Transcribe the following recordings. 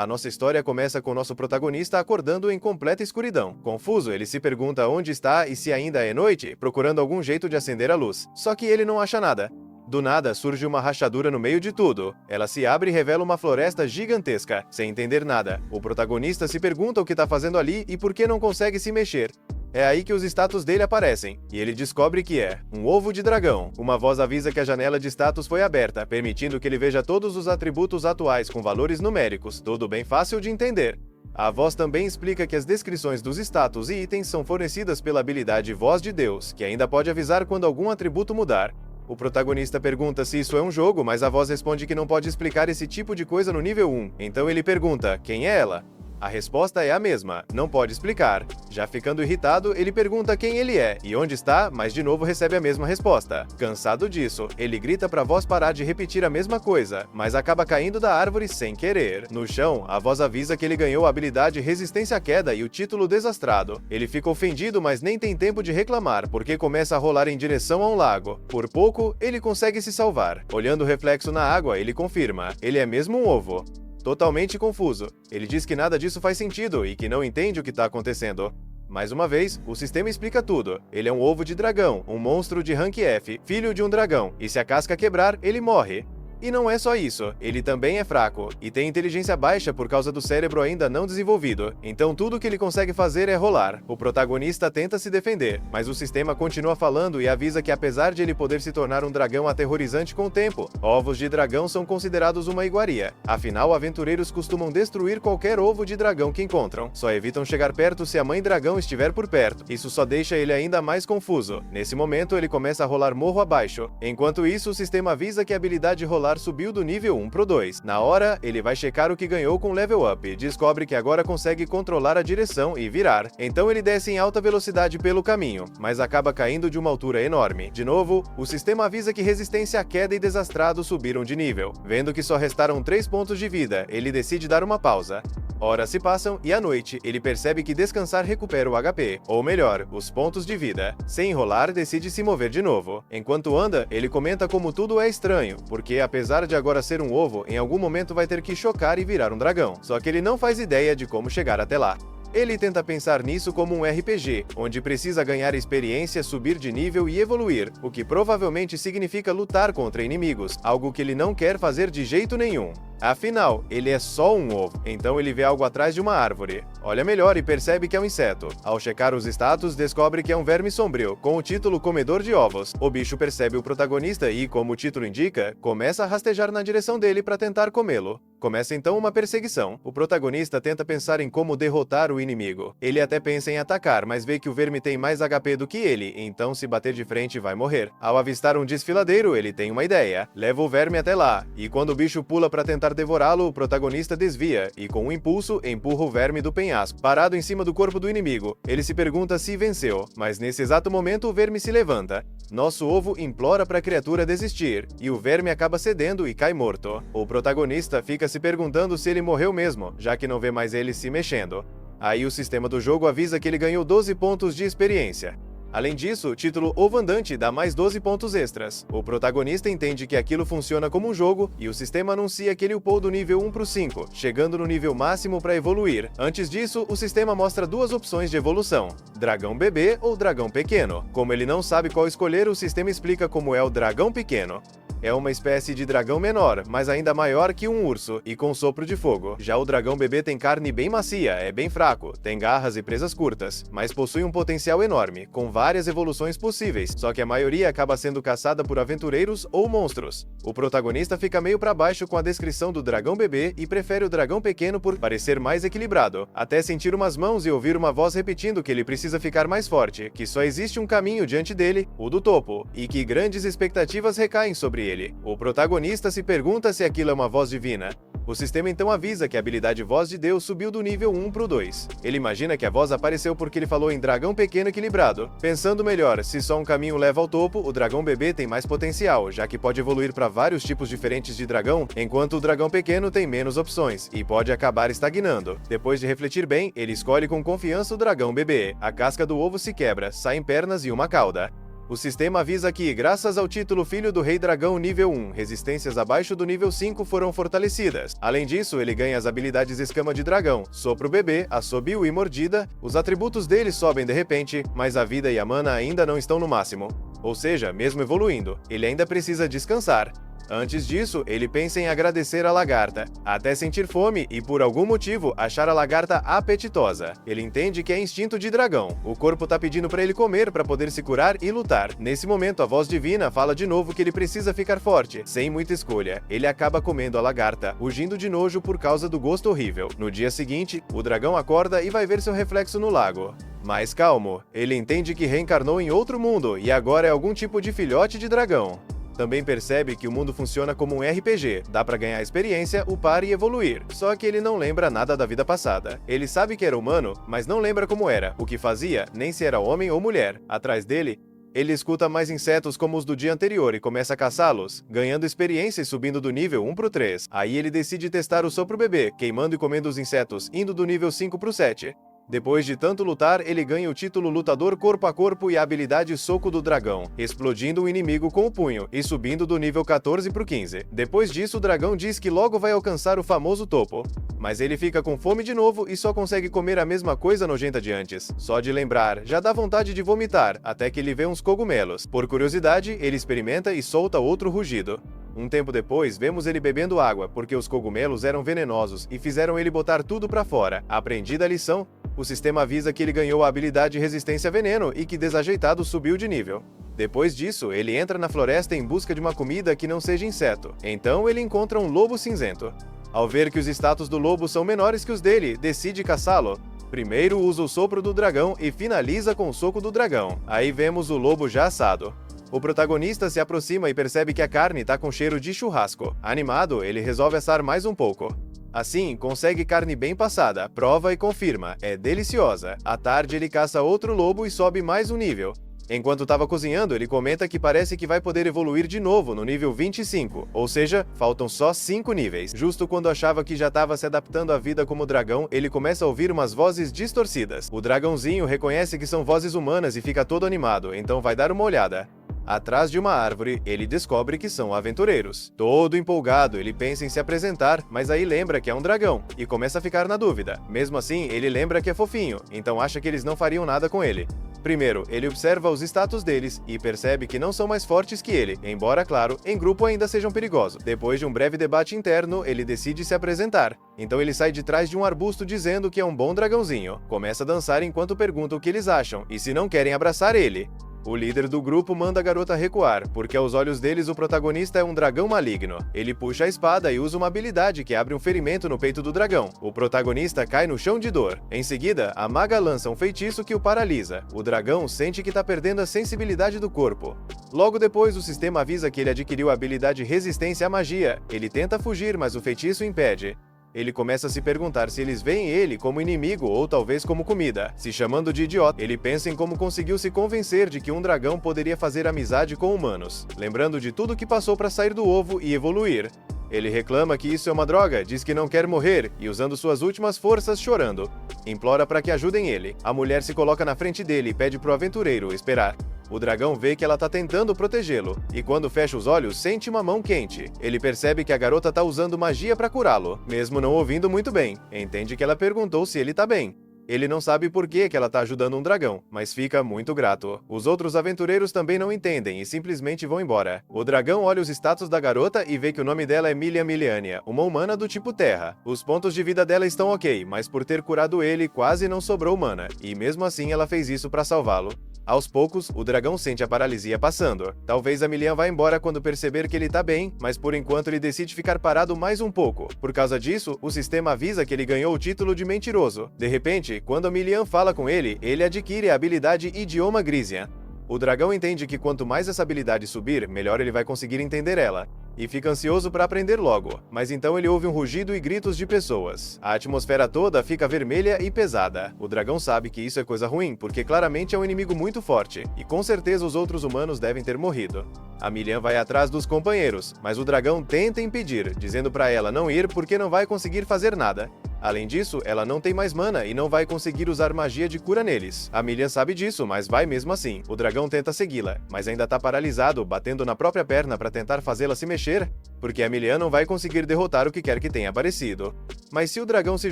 A nossa história começa com nosso protagonista acordando em completa escuridão. Confuso, ele se pergunta onde está e se ainda é noite, procurando algum jeito de acender a luz. Só que ele não acha nada. Do nada, surge uma rachadura no meio de tudo. Ela se abre e revela uma floresta gigantesca. Sem entender nada, o protagonista se pergunta o que está fazendo ali e por que não consegue se mexer. É aí que os status dele aparecem, e ele descobre que é um ovo de dragão. Uma voz avisa que a janela de status foi aberta, permitindo que ele veja todos os atributos atuais com valores numéricos, tudo bem fácil de entender. A voz também explica que as descrições dos status e itens são fornecidas pela habilidade Voz de Deus, que ainda pode avisar quando algum atributo mudar. O protagonista pergunta se isso é um jogo, mas a voz responde que não pode explicar esse tipo de coisa no nível 1. Então ele pergunta, quem é ela? A resposta é a mesma, não pode explicar. Já ficando irritado, ele pergunta quem ele é e onde está, mas de novo recebe a mesma resposta. Cansado disso, ele grita pra voz parar de repetir a mesma coisa, mas acaba caindo da árvore sem querer. No chão, a voz avisa que ele ganhou a habilidade Resistência à Queda e o título Desastrado. Ele fica ofendido, mas nem tem tempo de reclamar, porque começa a rolar em direção a um lago. Por pouco, ele consegue se salvar. Olhando o reflexo na água, ele confirma, ele é mesmo um ovo. Totalmente confuso. Ele diz que nada disso faz sentido e que não entende o que está acontecendo. Mais uma vez, o sistema explica tudo. Ele é um ovo de dragão, um monstro de rank F, filho de um dragão, e se a casca quebrar, ele morre. E não é só isso, ele também é fraco, e tem inteligência baixa por causa do cérebro ainda não desenvolvido, então tudo que ele consegue fazer é rolar. O protagonista tenta se defender, mas o sistema continua falando e avisa que apesar de ele poder se tornar um dragão aterrorizante com o tempo, ovos de dragão são considerados uma iguaria. Afinal, aventureiros costumam destruir qualquer ovo de dragão que encontram, só evitam chegar perto se a mãe dragão estiver por perto. Isso só deixa ele ainda mais confuso. Nesse momento, ele começa a rolar morro abaixo. Enquanto isso, o sistema avisa que a habilidade rolar subiu do nível 1 pro 2. Na hora, ele vai checar o que ganhou com level up e descobre que agora consegue controlar a direção e virar. Então ele desce em alta velocidade pelo caminho, mas acaba caindo de uma altura enorme. De novo, o sistema avisa que Resistência à Queda e Desastrado subiram de nível. Vendo que só restaram 3 pontos de vida, ele decide dar uma pausa. Horas se passam e à noite, ele percebe que descansar recupera o HP, ou melhor, os pontos de vida. Sem enrolar, decide se mover de novo. Enquanto anda, ele comenta como tudo é estranho, porque apesar de agora ser um ovo, em algum momento vai ter que chocar e virar um dragão. Só que ele não faz ideia de como chegar até lá. Ele tenta pensar nisso como um RPG, onde precisa ganhar experiência, subir de nível e evoluir, o que provavelmente significa lutar contra inimigos, algo que ele não quer fazer de jeito nenhum. Afinal, ele é só um ovo, então ele vê algo atrás de uma árvore. Olha melhor e percebe que é um inseto. Ao checar os status, descobre que é um verme sombrio, com o título Comedor de Ovos. O bicho percebe o protagonista e, como o título indica, começa a rastejar na direção dele para tentar comê-lo. Começa então uma perseguição. O protagonista tenta pensar em como derrotar o inimigo. Ele até pensa em atacar, mas vê que o verme tem mais HP do que ele, então se bater de frente vai morrer. Ao avistar um desfiladeiro, ele tem uma ideia. Leva o verme até lá, e quando o bicho pula para tentar devorá-lo, o protagonista desvia, e com um impulso, empurra o verme do penhasco, parado em cima do corpo do inimigo. Ele se pergunta se venceu, mas nesse exato momento o verme se levanta. Nosso ovo implora para a criatura desistir, e o verme acaba cedendo e cai morto. O protagonista fica se perguntando se ele morreu mesmo, já que não vê mais ele se mexendo. Aí o sistema do jogo avisa que ele ganhou 12 pontos de experiência. Além disso, o título Ovo Andante dá mais 12 pontos extras. O protagonista entende que aquilo funciona como um jogo e o sistema anuncia que ele upou do nível 1 pro 5, chegando no nível máximo para evoluir. Antes disso, o sistema mostra duas opções de evolução: Dragão Bebê ou Dragão Pequeno. Como ele não sabe qual escolher, o sistema explica como é o Dragão Pequeno. É uma espécie de dragão menor, mas ainda maior que um urso, e com sopro de fogo. Já o dragão bebê tem carne bem macia, é bem fraco, tem garras e presas curtas, mas possui um potencial enorme, com várias evoluções possíveis, só que a maioria acaba sendo caçada por aventureiros ou monstros. O protagonista fica meio pra baixo com a descrição do dragão bebê e prefere o dragão pequeno por parecer mais equilibrado, até sentir umas mãos e ouvir uma voz repetindo que ele precisa ficar mais forte, que só existe um caminho diante dele, o do topo, e que grandes expectativas recaem sobre ele. O protagonista se pergunta se aquilo é uma voz divina. O sistema então avisa que a habilidade Voz de Deus subiu do nível 1 pro 2. Ele imagina que a voz apareceu porque ele falou em dragão pequeno equilibrado. Pensando melhor, se só um caminho leva ao topo, o dragão bebê tem mais potencial, já que pode evoluir para vários tipos diferentes de dragão, enquanto o dragão pequeno tem menos opções, e pode acabar estagnando. Depois de refletir bem, ele escolhe com confiança o dragão bebê. A casca do ovo se quebra, saem pernas e uma cauda. O sistema avisa que, graças ao título Filho do Rei Dragão nível 1, resistências abaixo do nível 5 foram fortalecidas. Além disso, ele ganha as habilidades Escama de Dragão, Sopro Bebê, Assobio e Mordida. Os atributos dele sobem de repente, mas a vida e a mana ainda não estão no máximo. Ou seja, mesmo evoluindo, ele ainda precisa descansar. Antes disso, ele pensa em agradecer a lagarta, até sentir fome e, por algum motivo, achar a lagarta apetitosa. Ele entende que é instinto de dragão. O corpo tá pedindo para ele comer para poder se curar e lutar. Nesse momento, a voz divina fala de novo que ele precisa ficar forte, sem muita escolha. Ele acaba comendo a lagarta, rugindo de nojo por causa do gosto horrível. No dia seguinte, o dragão acorda e vai ver seu reflexo no lago. Mais calmo, ele entende que reencarnou em outro mundo e agora é algum tipo de filhote de dragão. Também percebe que o mundo funciona como um RPG, dá pra ganhar experiência, upar e evoluir. Só que ele não lembra nada da vida passada. Ele sabe que era humano, mas não lembra como era, o que fazia, nem se era homem ou mulher. Atrás dele, ele escuta mais insetos como os do dia anterior e começa a caçá-los, ganhando experiência e subindo do nível 1 pro 3. Aí ele decide testar o Sopro Bebê, queimando e comendo os insetos, indo do nível 5 pro 7. Depois de tanto lutar, ele ganha o título Lutador Corpo a Corpo e a habilidade Soco do Dragão, explodindo o inimigo com o punho e subindo do nível 14 pro 15. Depois disso, o dragão diz que logo vai alcançar o famoso topo. Mas ele fica com fome de novo e só consegue comer a mesma coisa nojenta de antes. Só de lembrar, já dá vontade de vomitar, até que ele vê uns cogumelos. Por curiosidade, ele experimenta e solta outro rugido. Um tempo depois, vemos ele bebendo água, porque os cogumelos eram venenosos e fizeram ele botar tudo pra fora. Aprendida a lição, o sistema avisa que ele ganhou a habilidade Resistência a Veneno e que Desajeitado subiu de nível. Depois disso, ele entra na floresta em busca de uma comida que não seja inseto. Então ele encontra um lobo cinzento. Ao ver que os status do lobo são menores que os dele, decide caçá-lo. Primeiro usa o Sopro do Dragão e finaliza com o Soco do Dragão. Aí vemos o lobo já assado. O protagonista se aproxima e percebe que a carne tá com cheiro de churrasco. Animado, ele resolve assar mais um pouco. Assim, consegue carne bem passada, prova e confirma, é deliciosa. À tarde, ele caça outro lobo e sobe mais um nível. Enquanto estava cozinhando, ele comenta que parece que vai poder evoluir de novo no nível 25, ou seja, faltam só 5 níveis. Justo quando achava que já estava se adaptando à vida como dragão, ele começa a ouvir umas vozes distorcidas. O dragãozinho reconhece que são vozes humanas e fica todo animado, então vai dar uma olhada. Atrás de uma árvore, ele descobre que são aventureiros. Todo empolgado, ele pensa em se apresentar, mas aí lembra que é um dragão, e começa a ficar na dúvida. Mesmo assim, ele lembra que é fofinho, então acha que eles não fariam nada com ele. Primeiro, ele observa os status deles e percebe que não são mais fortes que ele, embora, claro, em grupo ainda sejam perigosos. Depois de um breve debate interno, ele decide se apresentar. Então ele sai de trás de um arbusto dizendo que é um bom dragãozinho. Começa a dançar enquanto pergunta o que eles acham, e se não querem abraçar ele. O líder do grupo manda a garota recuar, porque aos olhos deles o protagonista é um dragão maligno. Ele puxa a espada e usa uma habilidade que abre um ferimento no peito do dragão. O protagonista cai no chão de dor. Em seguida, a maga lança um feitiço que o paralisa. O dragão sente que tá perdendo a sensibilidade do corpo. Logo depois, o sistema avisa que ele adquiriu a habilidade Resistência à Magia. Ele tenta fugir, mas o feitiço impede. Ele começa a se perguntar se eles veem ele como inimigo ou talvez como comida. Se chamando de idiota, ele pensa em como conseguiu se convencer de que um dragão poderia fazer amizade com humanos, lembrando de tudo que passou para sair do ovo e evoluir. Ele reclama que isso é uma droga, diz que não quer morrer e, usando suas últimas forças, chorando, implora para que ajudem ele. A mulher se coloca na frente dele e pede pro aventureiro esperar. O dragão vê que ela tá tentando protegê-lo, e quando fecha os olhos, sente uma mão quente. Ele percebe que a garota tá usando magia pra curá-lo, mesmo não ouvindo muito bem. Entende que ela perguntou se ele tá bem. Ele não sabe por que ela tá ajudando um dragão, mas fica muito grato. Os outros aventureiros também não entendem e simplesmente vão embora. O dragão olha os status da garota e vê que o nome dela é Milia Miliania, uma humana do tipo Terra. Os pontos de vida dela estão ok, mas por ter curado ele, quase não sobrou mana, e mesmo assim ela fez isso pra salvá-lo. Aos poucos, o dragão sente a paralisia passando. Talvez a Milian vá embora quando perceber que ele tá bem, mas por enquanto ele decide ficar parado mais um pouco. Por causa disso, o sistema avisa que ele ganhou o título de mentiroso. De repente, quando a Milian fala com ele, ele adquire a habilidade Idioma Grisian. O dragão entende que quanto mais essa habilidade subir, melhor ele vai conseguir entender ela. E fica ansioso para aprender logo, mas então ele ouve um rugido e gritos de pessoas. A atmosfera toda fica vermelha e pesada. O dragão sabe que isso é coisa ruim, porque claramente é um inimigo muito forte, e com certeza os outros humanos devem ter morrido. A Milian vai atrás dos companheiros, mas o dragão tenta impedir, dizendo para ela não ir porque não vai conseguir fazer nada. Além disso, ela não tem mais mana e não vai conseguir usar magia de cura neles. A Milian sabe disso, mas vai mesmo assim. O dragão tenta segui-la, mas ainda tá paralisado, batendo na própria perna para tentar fazê-la se mexer, porque a Milian não vai conseguir derrotar o que quer que tenha aparecido. Mas se o dragão se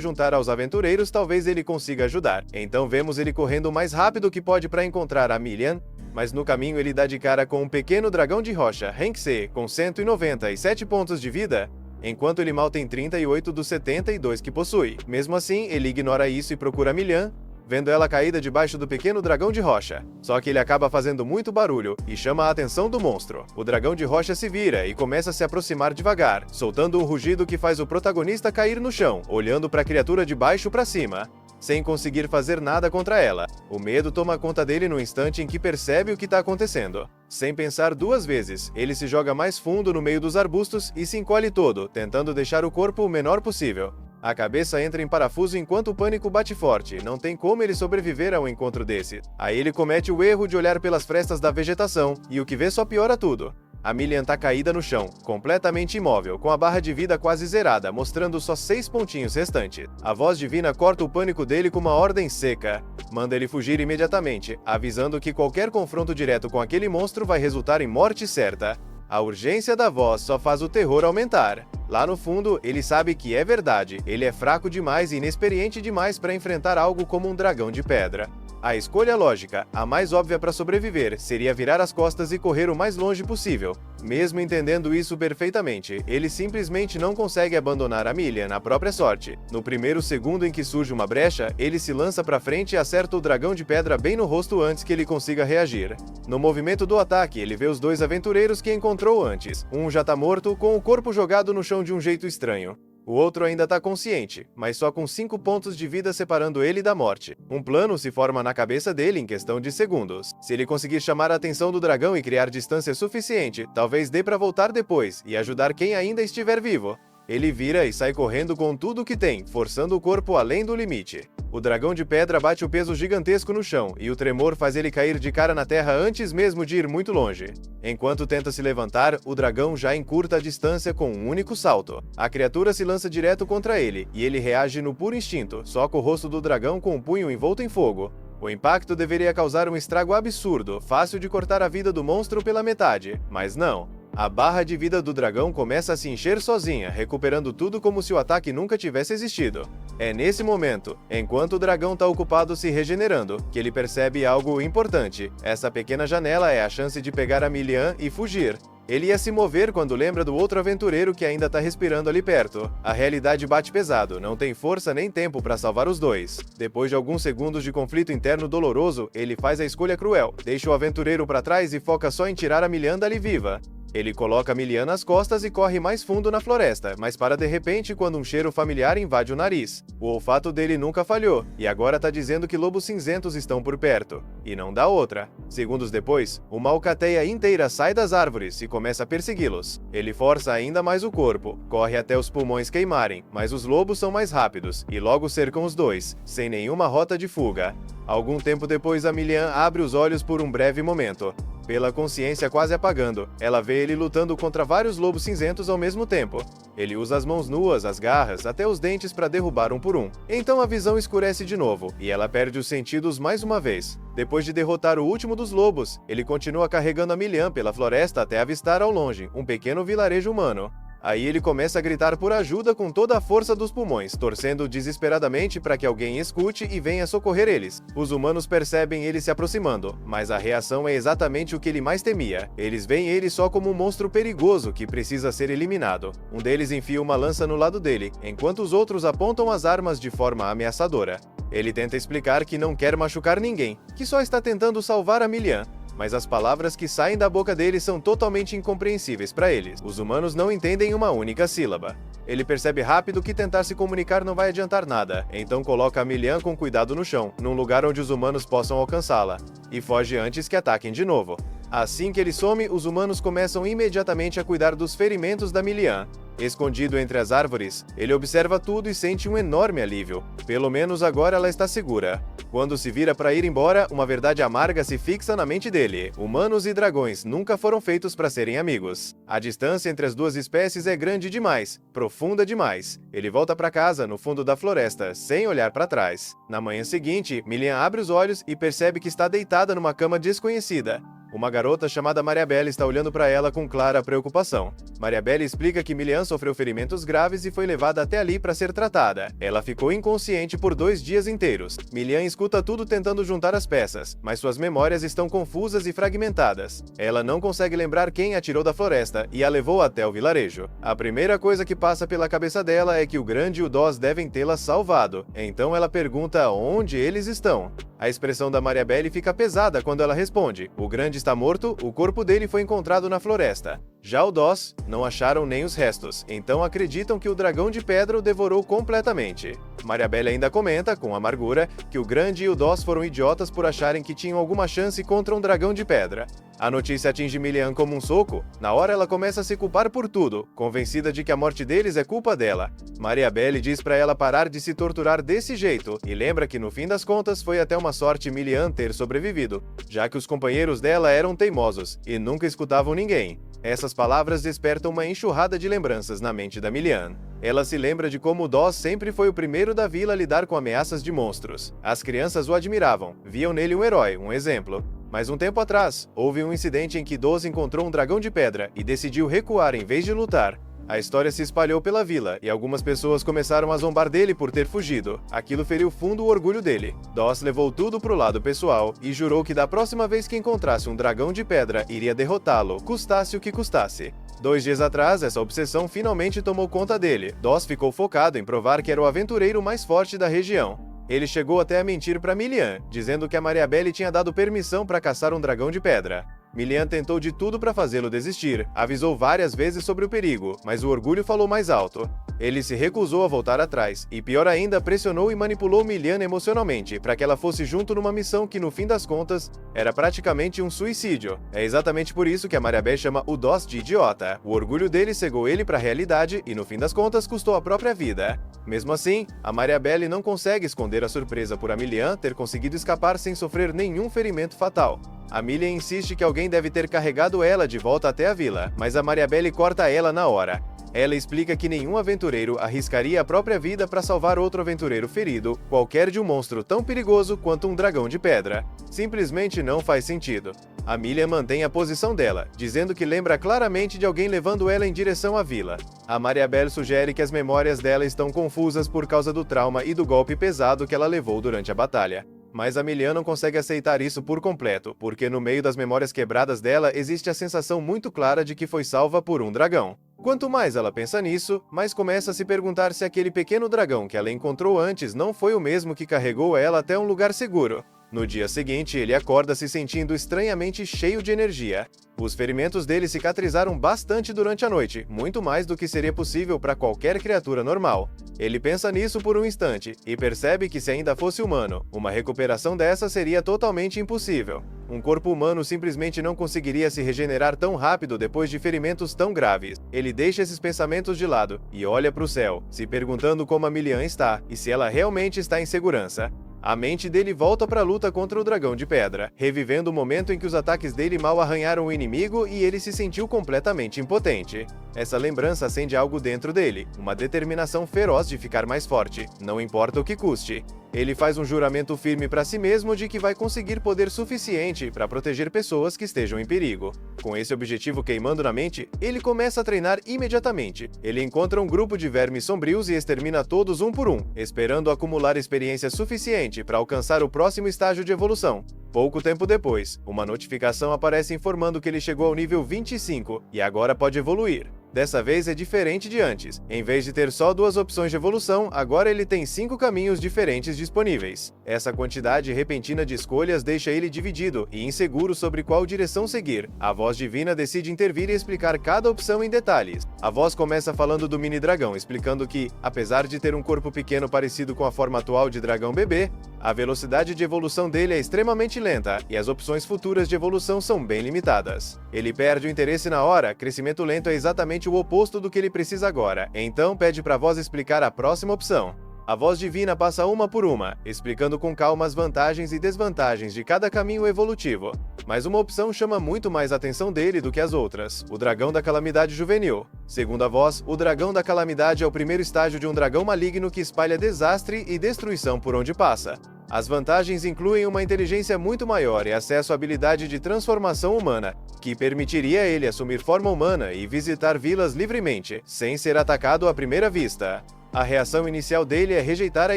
juntar aos aventureiros, talvez ele consiga ajudar. Então vemos ele correndo o mais rápido que pode para encontrar a Milian, mas no caminho ele dá de cara com um pequeno dragão de rocha, Henxie, com 197 pontos de vida, enquanto ele mal tem 38 dos 72 que possui. Mesmo assim, ele ignora isso e procura Milian, vendo ela caída debaixo do pequeno dragão de rocha. Só que ele acaba fazendo muito barulho e chama a atenção do monstro. O dragão de rocha se vira e começa a se aproximar devagar, soltando um rugido que faz o protagonista cair no chão, olhando para a criatura de baixo para cima, sem conseguir fazer nada contra ela. O medo toma conta dele no instante em que percebe o que está acontecendo. Sem pensar duas vezes, ele se joga mais fundo no meio dos arbustos e se encolhe todo, tentando deixar o corpo o menor possível. A cabeça entra em parafuso enquanto o pânico bate forte, não tem como ele sobreviver a um encontro desse. Aí ele comete o erro de olhar pelas frestas da vegetação, e o que vê só piora tudo. A Milian tá caída no chão, completamente imóvel, com a barra de vida quase zerada, mostrando só 6 pontinhos restantes. A voz divina corta o pânico dele com uma ordem seca. Manda ele fugir imediatamente, avisando que qualquer confronto direto com aquele monstro vai resultar em morte certa. A urgência da voz só faz o terror aumentar. Lá no fundo, ele sabe que é verdade, ele é fraco demais e inexperiente demais para enfrentar algo como um dragão de pedra. A escolha lógica, a mais óbvia para sobreviver, seria virar as costas e correr o mais longe possível. Mesmo entendendo isso perfeitamente, ele simplesmente não consegue abandonar a Milian na própria sorte. No primeiro segundo em que surge uma brecha, ele se lança para frente e acerta o dragão de pedra bem no rosto antes que ele consiga reagir. No movimento do ataque, ele vê os dois aventureiros que encontrou antes. Um já tá morto, com o corpo jogado no chão de um jeito estranho. O outro ainda tá consciente, mas só com 5 pontos de vida separando ele da morte. Um plano se forma na cabeça dele em questão de segundos. Se ele conseguir chamar a atenção do dragão e criar distância suficiente, talvez dê pra voltar depois e ajudar quem ainda estiver vivo. Ele vira e sai correndo com tudo o que tem, forçando o corpo além do limite. O dragão de pedra bate o peso gigantesco no chão, e o tremor faz ele cair de cara na terra antes mesmo de ir muito longe. Enquanto tenta se levantar, o dragão já encurta a distância com um único salto. A criatura se lança direto contra ele, e ele reage no puro instinto, soca o rosto do dragão com o punho envolto em fogo. O impacto deveria causar um estrago absurdo, fácil de cortar a vida do monstro pela metade, mas não. A barra de vida do dragão começa a se encher sozinha, recuperando tudo como se o ataque nunca tivesse existido. É nesse momento, enquanto o dragão está ocupado se regenerando, que ele percebe algo importante. Essa pequena janela é a chance de pegar a Milian e fugir. Ele ia se mover quando lembra do outro aventureiro que ainda tá respirando ali perto. A realidade bate pesado, não tem força nem tempo para salvar os dois. Depois de alguns segundos de conflito interno doloroso, ele faz a escolha cruel, deixa o aventureiro para trás e foca só em tirar a Milian dali viva. Ele coloca a Milian nas costas e corre mais fundo na floresta, mas para de repente quando um cheiro familiar invade o nariz. O olfato dele nunca falhou, e agora tá dizendo que lobos cinzentos estão por perto. E não dá outra. Segundos depois, uma alcateia inteira sai das árvores e começa a persegui-los. Ele força ainda mais o corpo, corre até os pulmões queimarem, mas os lobos são mais rápidos, e logo cercam os dois, sem nenhuma rota de fuga. Algum tempo depois, a Milian abre os olhos por um breve momento. Pela consciência quase apagando, ela vê ele lutando contra vários lobos cinzentos ao mesmo tempo. Ele usa as mãos nuas, as garras, até os dentes para derrubar um por um. Então a visão escurece de novo, e ela perde os sentidos mais uma vez. Depois de derrotar o último dos lobos, ele continua carregando a Milian pela floresta até avistar ao longe um pequeno vilarejo humano. Aí ele começa a gritar por ajuda com toda a força dos pulmões, torcendo desesperadamente para que alguém escute e venha socorrer eles. Os humanos percebem ele se aproximando, mas a reação é exatamente o que ele mais temia. Eles veem ele só como um monstro perigoso que precisa ser eliminado. Um deles enfia uma lança no lado dele, enquanto os outros apontam as armas de forma ameaçadora. Ele tenta explicar que não quer machucar ninguém, que só está tentando salvar a Milian. Mas as palavras que saem da boca dele são totalmente incompreensíveis para eles. Os humanos não entendem uma única sílaba. Ele percebe rápido que tentar se comunicar não vai adiantar nada, então coloca a Milian com cuidado no chão, num lugar onde os humanos possam alcançá-la, e foge antes que ataquem de novo. Assim que ele some, os humanos começam imediatamente a cuidar dos ferimentos da Milian. Escondido entre as árvores, ele observa tudo e sente um enorme alívio. Pelo menos agora ela está segura. Quando se vira para ir embora, uma verdade amarga se fixa na mente dele. Humanos e dragões nunca foram feitos para serem amigos. A distância entre as duas espécies é grande demais, profunda demais. Ele volta para casa, no fundo da floresta, sem olhar para trás. Na manhã seguinte, Milian abre os olhos e percebe que está deitada numa cama desconhecida. Uma garota chamada Mariabelle está olhando para ela com clara preocupação. Mariabelle explica que Milian sofreu ferimentos graves e foi levada até ali para ser tratada. Ela ficou inconsciente por 2 dias inteiros. Milian escuta tudo tentando juntar as peças, mas suas memórias estão confusas e fragmentadas. Ela não consegue lembrar quem a tirou da floresta e a levou até o vilarejo. A primeira coisa que passa pela cabeça dela é que o Grande e o Doss devem tê-la salvado. Então ela pergunta onde eles estão. A expressão da Mariabelle fica pesada quando ela responde: o Grande está morto, o corpo dele foi encontrado na floresta. Já o Doss, não acharam nem os restos, então acreditam que o dragão de pedra o devorou completamente. Mariabelle ainda comenta, com amargura, que o Grande e o Doss foram idiotas por acharem que tinham alguma chance contra um dragão de pedra. A notícia atinge Milian como um soco. Na hora ela começa a se culpar por tudo, convencida de que a morte deles é culpa dela. Mariabelle diz para ela parar de se torturar desse jeito e lembra que no fim das contas foi até uma sorte Milian ter sobrevivido, já que os companheiros dela eram teimosos e nunca escutavam ninguém. Essas palavras despertam uma enxurrada de lembranças na mente da Milian. Ela se lembra de como o Doss sempre foi o primeiro da vila a lidar com ameaças de monstros. As crianças o admiravam, viam nele um herói, um exemplo. Mas um tempo atrás, houve um incidente em que Doss encontrou um dragão de pedra e decidiu recuar em vez de lutar. A história se espalhou pela vila e algumas pessoas começaram a zombar dele por ter fugido. Aquilo feriu fundo o orgulho dele. Doss levou tudo pro lado pessoal e jurou que da próxima vez que encontrasse um dragão de pedra, iria derrotá-lo, custasse o que custasse. 2 dias atrás, essa obsessão finalmente tomou conta dele. Doss ficou focado em provar que era o aventureiro mais forte da região. Ele chegou até a mentir para Milian, dizendo que a Mariabelle tinha dado permissão para caçar um dragão de pedra. Milian tentou de tudo para fazê-lo desistir, avisou várias vezes sobre o perigo, mas o orgulho falou mais alto. Ele se recusou a voltar atrás, e pior ainda, pressionou e manipulou Milian emocionalmente para que ela fosse junto numa missão que, no fim das contas, era praticamente um suicídio. É exatamente por isso que a Mariabelle chama o Doss de idiota. O orgulho dele cegou ele para a realidade e, no fim das contas, custou a própria vida. Mesmo assim, a Mariabelle não consegue esconder a surpresa por a Milian ter conseguido escapar sem sofrer nenhum ferimento fatal. A Milian insiste que alguém deve ter carregado ela de volta até a vila, mas a Mariabelle corta ela na hora. Ela explica que nenhum aventureiro arriscaria a própria vida para salvar outro aventureiro ferido, qualquer de um monstro tão perigoso quanto um dragão de pedra. Simplesmente não faz sentido. A Milian mantém a posição dela, dizendo que lembra claramente de alguém levando ela em direção à vila. A Mariabelle sugere que as memórias dela estão confusas por causa do trauma e do golpe pesado que ela levou durante a batalha. Mas a Milian não consegue aceitar isso por completo, porque no meio das memórias quebradas dela existe a sensação muito clara de que foi salva por um dragão. Quanto mais ela pensa nisso, mais começa a se perguntar se aquele pequeno dragão que ela encontrou antes não foi o mesmo que carregou ela até um lugar seguro. No dia seguinte, ele acorda se sentindo estranhamente cheio de energia. Os ferimentos dele cicatrizaram bastante durante a noite, muito mais do que seria possível para qualquer criatura normal. Ele pensa nisso por um instante e percebe que se ainda fosse humano, uma recuperação dessa seria totalmente impossível. Um corpo humano simplesmente não conseguiria se regenerar tão rápido depois de ferimentos tão graves. Ele deixa esses pensamentos de lado e olha para o céu, se perguntando como a Milian está e se ela realmente está em segurança. A mente dele volta para a luta contra o dragão de pedra, revivendo o momento em que os ataques dele mal arranharam o inimigo e ele se sentiu completamente impotente. Essa lembrança acende algo dentro dele, uma determinação feroz de ficar mais forte, não importa o que custe. Ele faz um juramento firme para si mesmo de que vai conseguir poder suficiente para proteger pessoas que estejam em perigo. Com esse objetivo queimando na mente, ele começa a treinar imediatamente. Ele encontra um grupo de vermes sombrios e extermina todos um por um, esperando acumular experiência suficiente para alcançar o próximo estágio de evolução. Pouco tempo depois, uma notificação aparece informando que ele chegou ao nível 25 e agora pode evoluir. Dessa vez é diferente de antes. Em vez de ter só 2 opções de evolução, agora ele tem 5 caminhos diferentes disponíveis. Essa quantidade repentina de escolhas deixa ele dividido e inseguro sobre qual direção seguir. A voz divina decide intervir e explicar cada opção em detalhes. A voz começa falando do mini dragão, explicando que, apesar de ter um corpo pequeno parecido com a forma atual de dragão bebê, a velocidade de evolução dele é extremamente lenta e as opções futuras de evolução são bem limitadas. Ele perde o interesse na hora, crescimento lento é exatamente o oposto do que ele precisa agora, então pede para a voz explicar a próxima opção. A voz divina passa uma por uma, explicando com calma as vantagens e desvantagens de cada caminho evolutivo. Mas uma opção chama muito mais a atenção dele do que as outras: o dragão da calamidade juvenil. Segundo a voz, o dragão da calamidade é o primeiro estágio de um dragão maligno que espalha desastre e destruição por onde passa. As vantagens incluem uma inteligência muito maior e acesso à habilidade de transformação humana, que permitiria a ele assumir forma humana e visitar vilas livremente, sem ser atacado à primeira vista. A reação inicial dele é rejeitar a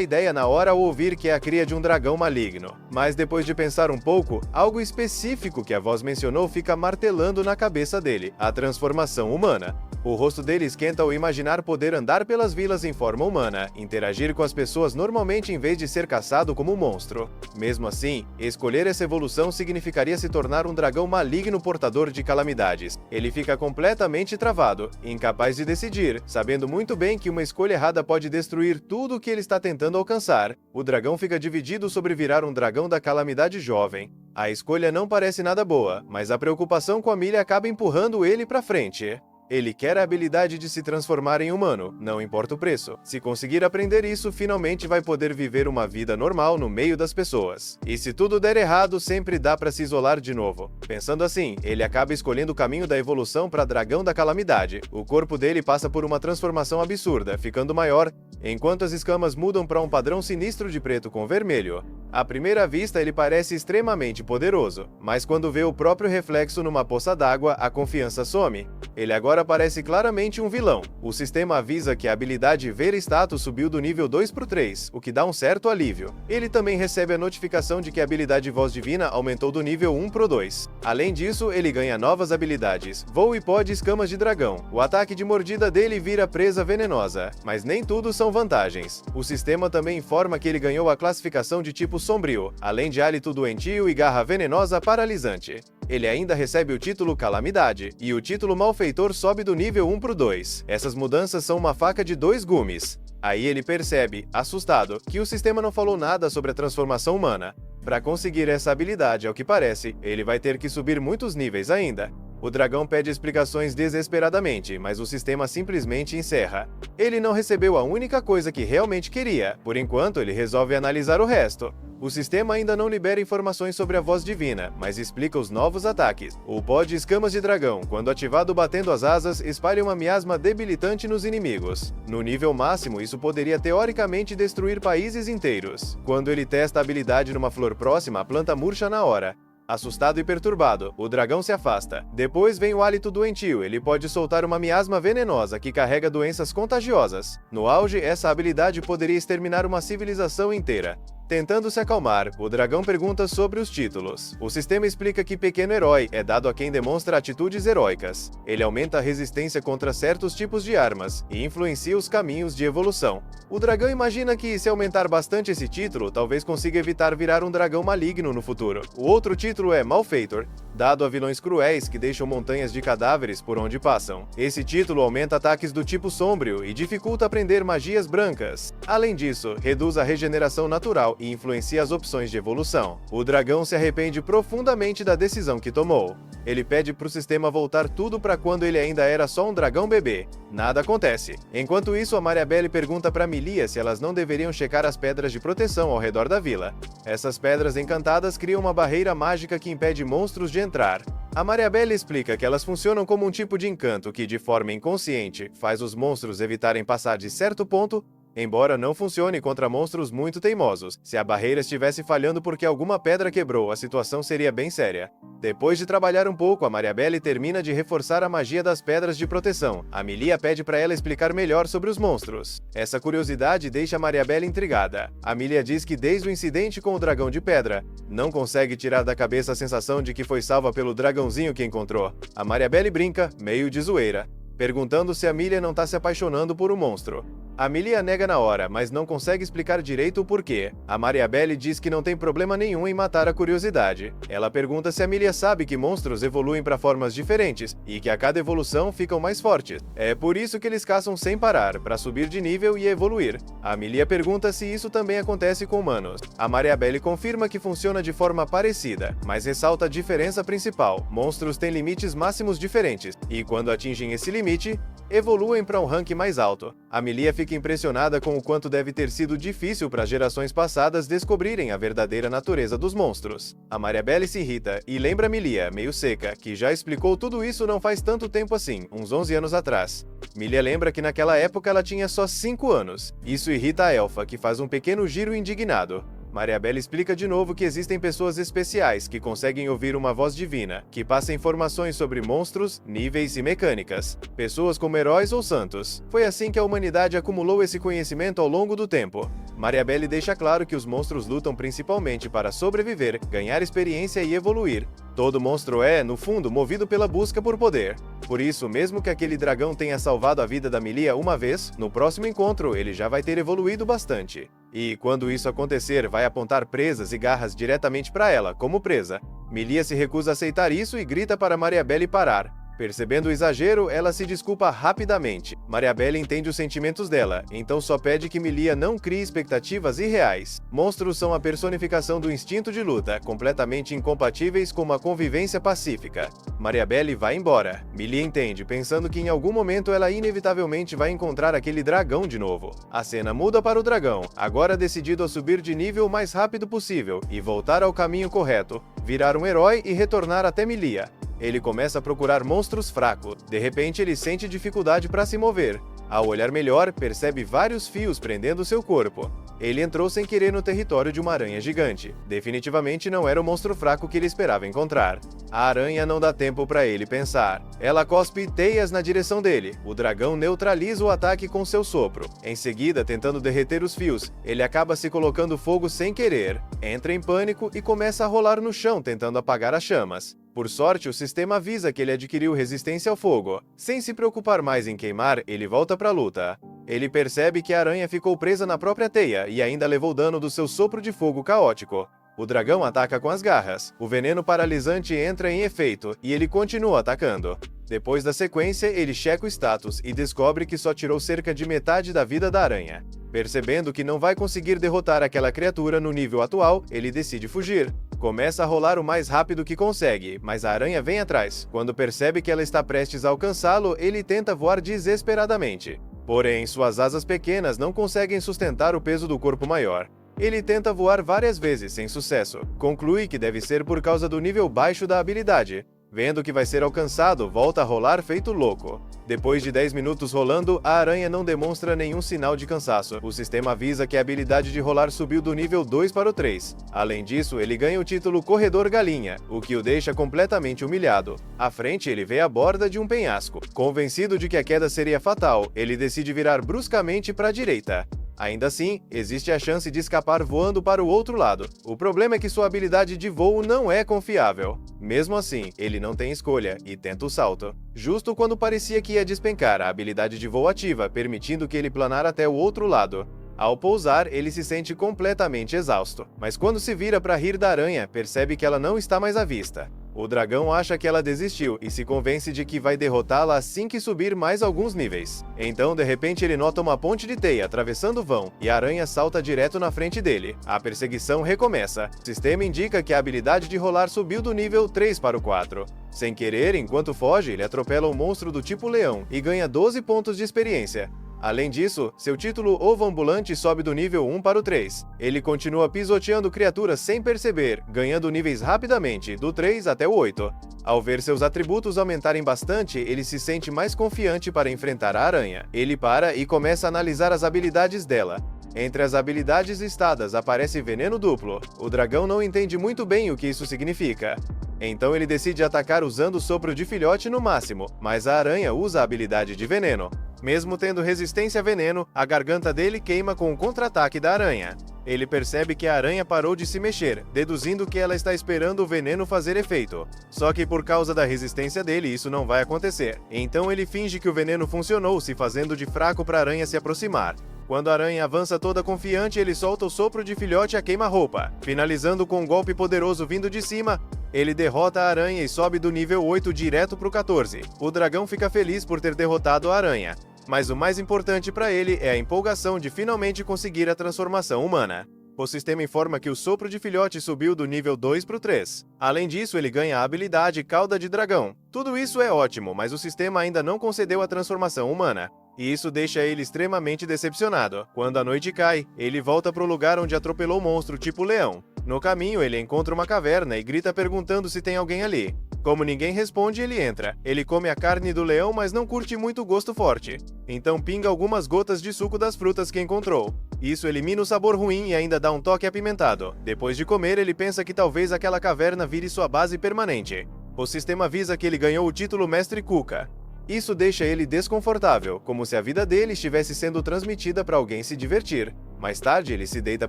ideia na hora ao ouvir que é a cria de um dragão maligno. Mas depois de pensar um pouco, algo específico que a voz mencionou fica martelando na cabeça dele: a transformação humana. O rosto dele esquenta ao imaginar poder andar pelas vilas em forma humana, interagir com as pessoas normalmente em vez de ser caçado como um monstro. Mesmo assim, escolher essa evolução significaria se tornar um dragão maligno portador de calamidades. Ele fica completamente travado, incapaz de decidir, sabendo muito bem que uma escolha errada pode destruir tudo o que ele está tentando alcançar. O dragão fica dividido sobre virar um dragão da calamidade jovem. A escolha não parece nada boa, mas a preocupação com a milha acaba empurrando ele para frente. Ele quer a habilidade de se transformar em humano, não importa o preço. Se conseguir aprender isso, finalmente vai poder viver uma vida normal no meio das pessoas. E se tudo der errado, sempre dá para se isolar de novo. Pensando assim, ele acaba escolhendo o caminho da evolução para dragão da calamidade. O corpo dele passa por uma transformação absurda, ficando maior, enquanto as escamas mudam para um padrão sinistro de preto com vermelho. À primeira vista, ele parece extremamente poderoso, mas quando vê o próprio reflexo numa poça d'água, a confiança some. Ele agora parece claramente um vilão. O sistema avisa que a habilidade Ver Status subiu do nível 2 para o 3, o que dá um certo alívio. Ele também recebe a notificação de que a habilidade Voz Divina aumentou do nível 1 para o 2. Além disso, ele ganha novas habilidades: Voo e Pó de Escamas de Dragão. O ataque de mordida dele vira presa venenosa. Mas nem tudo são vantagens. O sistema também informa que ele ganhou a classificação de tipo Sombrio, além de hálito doentio e garra venenosa paralisante. Ele ainda recebe o título Calamidade, e o título Malfeitor sobe do nível 1 pro 2. Essas mudanças são uma faca de 2 gumes. Aí ele percebe, assustado, que o sistema não falou nada sobre a transformação humana. Para conseguir essa habilidade, ao que parece, ele vai ter que subir muitos níveis ainda. O dragão pede explicações desesperadamente, mas o sistema simplesmente encerra. Ele não recebeu a única coisa que realmente queria. Por enquanto, ele resolve analisar o resto. O sistema ainda não libera informações sobre a voz divina, mas explica os novos ataques. O pó de escamas de dragão, quando ativado batendo as asas, espalha uma miasma debilitante nos inimigos. No nível máximo, isso poderia teoricamente destruir países inteiros. Quando ele testa a habilidade numa flor próxima, a planta murcha na hora. Assustado e perturbado, o dragão se afasta. Depois vem o hálito doentio. Ele pode soltar uma miasma venenosa que carrega doenças contagiosas. No auge, essa habilidade poderia exterminar uma civilização inteira. Tentando se acalmar, o dragão pergunta sobre os títulos. O sistema explica que Pequeno Herói é dado a quem demonstra atitudes heróicas. Ele aumenta a resistência contra certos tipos de armas e influencia os caminhos de evolução. O dragão imagina que, se aumentar bastante esse título, talvez consiga evitar virar um dragão maligno no futuro. O outro título é Malfeitor, dado a vilões cruéis que deixam montanhas de cadáveres por onde passam. Esse título aumenta ataques do tipo sombrio e dificulta aprender magias brancas. Além disso, reduz a regeneração natural e influencia as opções de evolução. O dragão se arrepende profundamente da decisão que tomou. Ele pede para o sistema voltar tudo para quando ele ainda era só um dragão bebê. Nada acontece. Enquanto isso, a Mariabelle pergunta para Milia se elas não deveriam checar as pedras de proteção ao redor da vila. Essas pedras encantadas criam uma barreira mágica que impede monstros de entrar. A Mariabelle explica que elas funcionam como um tipo de encanto que, de forma inconsciente, faz os monstros evitarem passar de certo ponto, embora não funcione contra monstros muito teimosos. Se a barreira estivesse falhando porque alguma pedra quebrou, a situação seria bem séria. Depois de trabalhar um pouco, a Mariabelle termina de reforçar a magia das pedras de proteção. A Milia pede para ela explicar melhor sobre os monstros. Essa curiosidade deixa a Mariabelle intrigada. A Milia diz que desde o incidente com o dragão de pedra, não consegue tirar da cabeça a sensação de que foi salva pelo dragãozinho que encontrou. A Mariabelle brinca, meio de zoeira, perguntando se a Milia não está se apaixonando por um monstro. A Milia nega na hora, mas não consegue explicar direito o porquê. A Mariabelle diz que não tem problema nenhum em matar a curiosidade. Ela pergunta se a Milia sabe que monstros evoluem para formas diferentes e que a cada evolução ficam mais fortes. É por isso que eles caçam sem parar, para subir de nível e evoluir. A Milia pergunta se isso também acontece com humanos. A Mariabelle confirma que funciona de forma parecida, mas ressalta a diferença principal: monstros têm limites máximos diferentes, e quando atingem esse limite, evoluem para um ranking mais alto. A Milia fica impressionada com o quanto deve ter sido difícil para gerações passadas descobrirem a verdadeira natureza dos monstros. A Mariabelle se irrita e lembra Milia, meio seca, que já explicou tudo isso não faz tanto tempo assim, uns 11 anos atrás. Milia lembra que naquela época ela tinha só 5 anos. Isso irrita a elfa, que faz um pequeno giro indignado. Mariabelle explica de novo que existem pessoas especiais que conseguem ouvir uma voz divina, que passa informações sobre monstros, níveis e mecânicas, pessoas como heróis ou santos. Foi assim que a humanidade acumulou esse conhecimento ao longo do tempo. Mariabelle deixa claro que os monstros lutam principalmente para sobreviver, ganhar experiência e evoluir. Todo monstro é, no fundo, movido pela busca por poder. Por isso, mesmo que aquele dragão tenha salvado a vida da Milia uma vez, no próximo encontro ele já vai ter evoluído bastante. E, quando isso acontecer, vai apontar presas e garras diretamente para ela, como presa. Milia se recusa a aceitar isso e grita para Mariabelle parar. Percebendo o exagero, ela se desculpa rapidamente. Mariabelle entende os sentimentos dela, então só pede que Milia não crie expectativas irreais. Monstros são a personificação do instinto de luta, completamente incompatíveis com uma convivência pacífica. Mariabelle vai embora. Milia entende, pensando que em algum momento ela inevitavelmente vai encontrar aquele dragão de novo. A cena muda para o dragão, agora decidido a subir de nível o mais rápido possível e voltar ao caminho correto, virar um herói e retornar até Milia. Ele começa a procurar monstros fracos. De repente, ele sente dificuldade para se mover. Ao olhar melhor, percebe vários fios prendendo seu corpo. Ele entrou sem querer no território de uma aranha gigante. Definitivamente não era o monstro fraco que ele esperava encontrar. A aranha não dá tempo para ele pensar. Ela cospe teias na direção dele. O dragão neutraliza o ataque com seu sopro. Em seguida, tentando derreter os fios, ele acaba se colocando fogo sem querer. Entra em pânico e começa a rolar no chão tentando apagar as chamas. Por sorte, o sistema avisa que ele adquiriu resistência ao fogo. Sem se preocupar mais em queimar, ele volta para a luta. Ele percebe que a aranha ficou presa na própria teia e ainda levou dano do seu sopro de fogo caótico. O dragão ataca com as garras. O veneno paralisante entra em efeito e ele continua atacando. Depois da sequência, ele checa o status e descobre que só tirou cerca de metade da vida da aranha. Percebendo que não vai conseguir derrotar aquela criatura no nível atual, ele decide fugir. Começa a rolar o mais rápido que consegue, mas a aranha vem atrás. Quando percebe que ela está prestes a alcançá-lo, ele tenta voar desesperadamente. Porém, suas asas pequenas não conseguem sustentar o peso do corpo maior. Ele tenta voar várias vezes sem sucesso. Conclui que deve ser por causa do nível baixo da habilidade. Vendo que vai ser alcançado, volta a rolar feito louco. Depois de 10 minutos rolando, a aranha não demonstra nenhum sinal de cansaço. O sistema avisa que a habilidade de rolar subiu do nível 2 para o 3. Além disso, ele ganha o título Corredor Galinha, o que o deixa completamente humilhado. À frente, ele vê a borda de um penhasco. Convencido de que a queda seria fatal, ele decide virar bruscamente para a direita. Ainda assim, existe a chance de escapar voando para o outro lado. O problema é que sua habilidade de voo não é confiável. Mesmo assim, ele não tem escolha e tenta o salto. Justo quando parecia que ia despencar, a habilidade de voo ativa, permitindo que ele planar até o outro lado. Ao pousar, ele se sente completamente exausto. Mas quando se vira para rir da aranha, percebe que ela não está mais à vista. O dragão acha que ela desistiu e se convence de que vai derrotá-la assim que subir mais alguns níveis. Então, de repente, ele nota uma ponte de teia atravessando o vão e a aranha salta direto na frente dele. A perseguição recomeça. O sistema indica que a habilidade de rolar subiu do nível 3 para o 4. Sem querer, enquanto foge, ele atropela um monstro do tipo leão e ganha 12 pontos de experiência. Além disso, seu título Ovo Ambulante sobe do nível 1 para o 3. Ele continua pisoteando criaturas sem perceber, ganhando níveis rapidamente, do 3 até o 8. Ao ver seus atributos aumentarem bastante, ele se sente mais confiante para enfrentar a aranha. Ele para e começa a analisar as habilidades dela. Entre as habilidades listadas aparece veneno duplo. O dragão não entende muito bem o que isso significa. Então ele decide atacar usando o sopro de filhote no máximo, mas a aranha usa a habilidade de veneno. Mesmo tendo resistência a veneno, a garganta dele queima com o contra-ataque da aranha. Ele percebe que a aranha parou de se mexer, deduzindo que ela está esperando o veneno fazer efeito. Só que por causa da resistência dele, isso não vai acontecer. Então ele finge que o veneno funcionou, se fazendo de fraco para a aranha se aproximar. Quando a aranha avança toda confiante, ele solta o sopro de filhote a queima-roupa. Finalizando com um golpe poderoso vindo de cima, ele derrota a aranha e sobe do nível 8 direto para o 14. O dragão fica feliz por ter derrotado a aranha. Mas o mais importante para ele é a empolgação de finalmente conseguir a transformação humana. O sistema informa que o sopro de filhote subiu do nível 2 para o 3. Além disso, ele ganha a habilidade Cauda de Dragão. Tudo isso é ótimo, mas o sistema ainda não concedeu a transformação humana. E isso deixa ele extremamente decepcionado. Quando a noite cai, ele volta para o lugar onde atropelou o monstro tipo leão. No caminho, ele encontra uma caverna e grita perguntando se tem alguém ali. Como ninguém responde, ele entra. Ele come a carne do leão, mas não curte muito o gosto forte. Então pinga algumas gotas de suco das frutas que encontrou. Isso elimina o sabor ruim e ainda dá um toque apimentado. Depois de comer, ele pensa que talvez aquela caverna vire sua base permanente. O sistema avisa que ele ganhou o título Mestre Cuca. Isso deixa ele desconfortável, como se a vida dele estivesse sendo transmitida para alguém se divertir. Mais tarde, ele se deita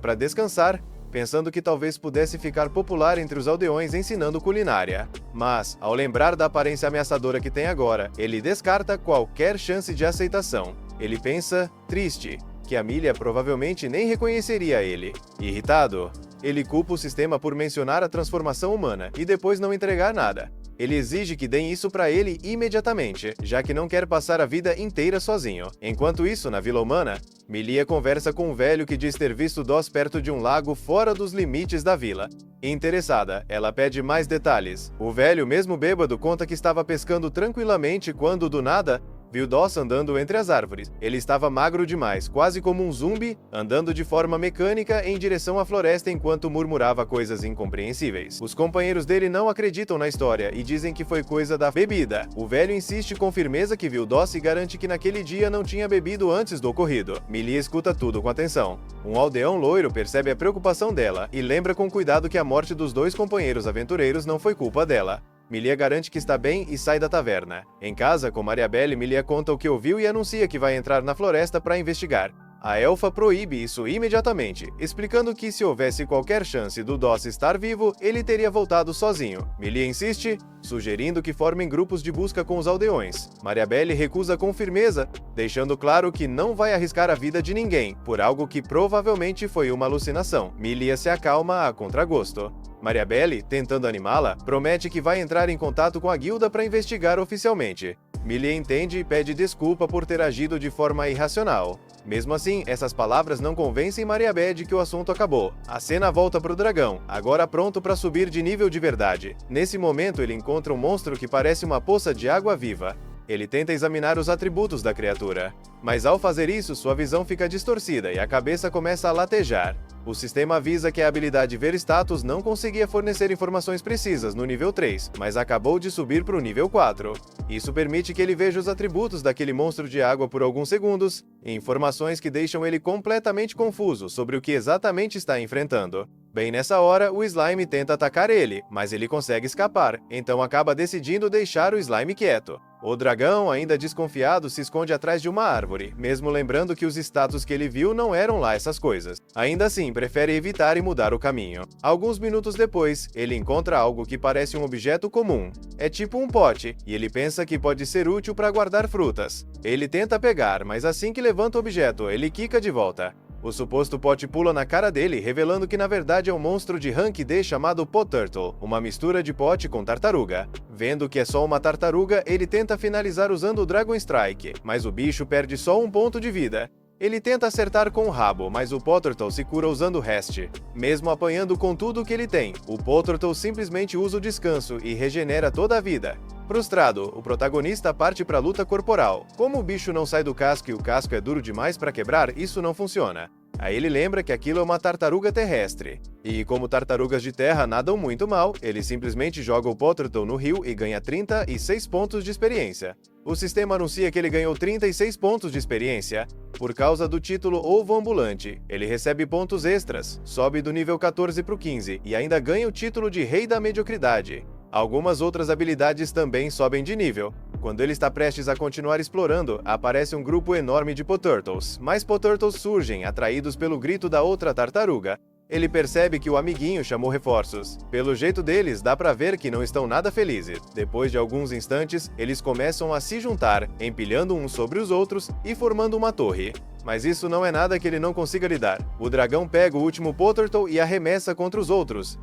para descansar, pensando que talvez pudesse ficar popular entre os aldeões ensinando culinária. Mas, ao lembrar da aparência ameaçadora que tem agora, ele descarta qualquer chance de aceitação. Ele pensa, triste, que a Milha provavelmente nem reconheceria ele. Irritado, ele culpa o sistema por mencionar a transformação humana e depois não entregar nada. Ele exige que deem isso para ele imediatamente, já que não quer passar a vida inteira sozinho. Enquanto isso, na Vila Humana, Milia conversa com um velho que diz ter visto Doss perto de um lago fora dos limites da vila. Interessada, ela pede mais detalhes. O velho, mesmo bêbado, conta que estava pescando tranquilamente quando, do nada, viu Doss andando entre as árvores. Ele estava magro demais, quase como um zumbi, andando de forma mecânica em direção à floresta enquanto murmurava coisas incompreensíveis. Os companheiros dele não acreditam na história e dizem que foi coisa da bebida. O velho insiste com firmeza que viu Doss e garante que naquele dia não tinha bebido antes do ocorrido. Millie escuta tudo com atenção. Um aldeão loiro percebe a preocupação dela e lembra com cuidado que a morte dos dois companheiros aventureiros não foi culpa dela. Milia garante que está bem e sai da taverna. Em casa, com Mariabelle, Milia conta o que ouviu e anuncia que vai entrar na floresta para investigar. A elfa proíbe isso imediatamente, explicando que se houvesse qualquer chance do Doss estar vivo, ele teria voltado sozinho. Milia insiste, sugerindo que formem grupos de busca com os aldeões. Mariabelle recusa com firmeza, deixando claro que não vai arriscar a vida de ninguém, por algo que provavelmente foi uma alucinação. Milia se acalma a contragosto. Mariabelle, tentando animá-la, promete que vai entrar em contato com a guilda para investigar oficialmente. Milia entende e pede desculpa por ter agido de forma irracional. Mesmo assim, essas palavras não convencem Mariabelle de que o assunto acabou. A cena volta para o dragão, agora pronto para subir de nível de verdade. Nesse momento, ele encontra um monstro que parece uma poça de água viva. Ele tenta examinar os atributos da criatura, mas ao fazer isso, sua visão fica distorcida e a cabeça começa a latejar. O sistema avisa que a habilidade Ver Status não conseguia fornecer informações precisas no nível 3, mas acabou de subir para o nível 4. Isso permite que ele veja os atributos daquele monstro de água por alguns segundos, informações que deixam ele completamente confuso sobre o que exatamente está enfrentando. Bem nessa hora, o Slime tenta atacar ele, mas ele consegue escapar, então acaba decidindo deixar o Slime quieto. O dragão, ainda desconfiado, se esconde atrás de uma árvore, mesmo lembrando que os status que ele viu não eram lá essas coisas. Ainda assim, prefere evitar e mudar o caminho. Alguns minutos depois, ele encontra algo que parece um objeto comum. É tipo um pote, e ele pensa que pode ser útil para guardar frutas. Ele tenta pegar, mas assim que levanta o objeto, ele quica de volta. O suposto pote pula na cara dele, revelando que na verdade é um monstro de rank D chamado Poturtle, uma mistura de pote com tartaruga. Vendo que é só uma tartaruga, ele tenta finalizar usando o Dragon Strike, mas o bicho perde só um ponto de vida. Ele tenta acertar com o rabo, mas o Poturtle se cura usando o Rest. Mesmo apanhando com tudo que ele tem, o Poturtle simplesmente usa o descanso e regenera toda a vida. Frustrado, o protagonista parte para a luta corporal. Como o bicho não sai do casco e o casco é duro demais para quebrar, isso não funciona. Aí ele lembra que aquilo é uma tartaruga terrestre. E como tartarugas de terra nadam muito mal, ele simplesmente joga o Poturtle no rio e ganha 36 pontos de experiência. O sistema anuncia que ele ganhou 36 pontos de experiência por causa do título Ovo Ambulante. Ele recebe pontos extras, sobe do nível 14 para o 15 e ainda ganha o título de Rei da Mediocridade. Algumas outras habilidades também sobem de nível. Quando ele está prestes a continuar explorando, aparece um grupo enorme de Poturtles. Mais Poturtles surgem, atraídos pelo grito da outra tartaruga. Ele percebe que o amiguinho chamou reforços. Pelo jeito deles, dá pra ver que não estão nada felizes. Depois de alguns instantes, eles começam a se juntar, empilhando uns sobre os outros e formando uma torre. Mas isso não é nada que ele não consiga lidar. O dragão pega o último Poturtle e arremessa contra os outros.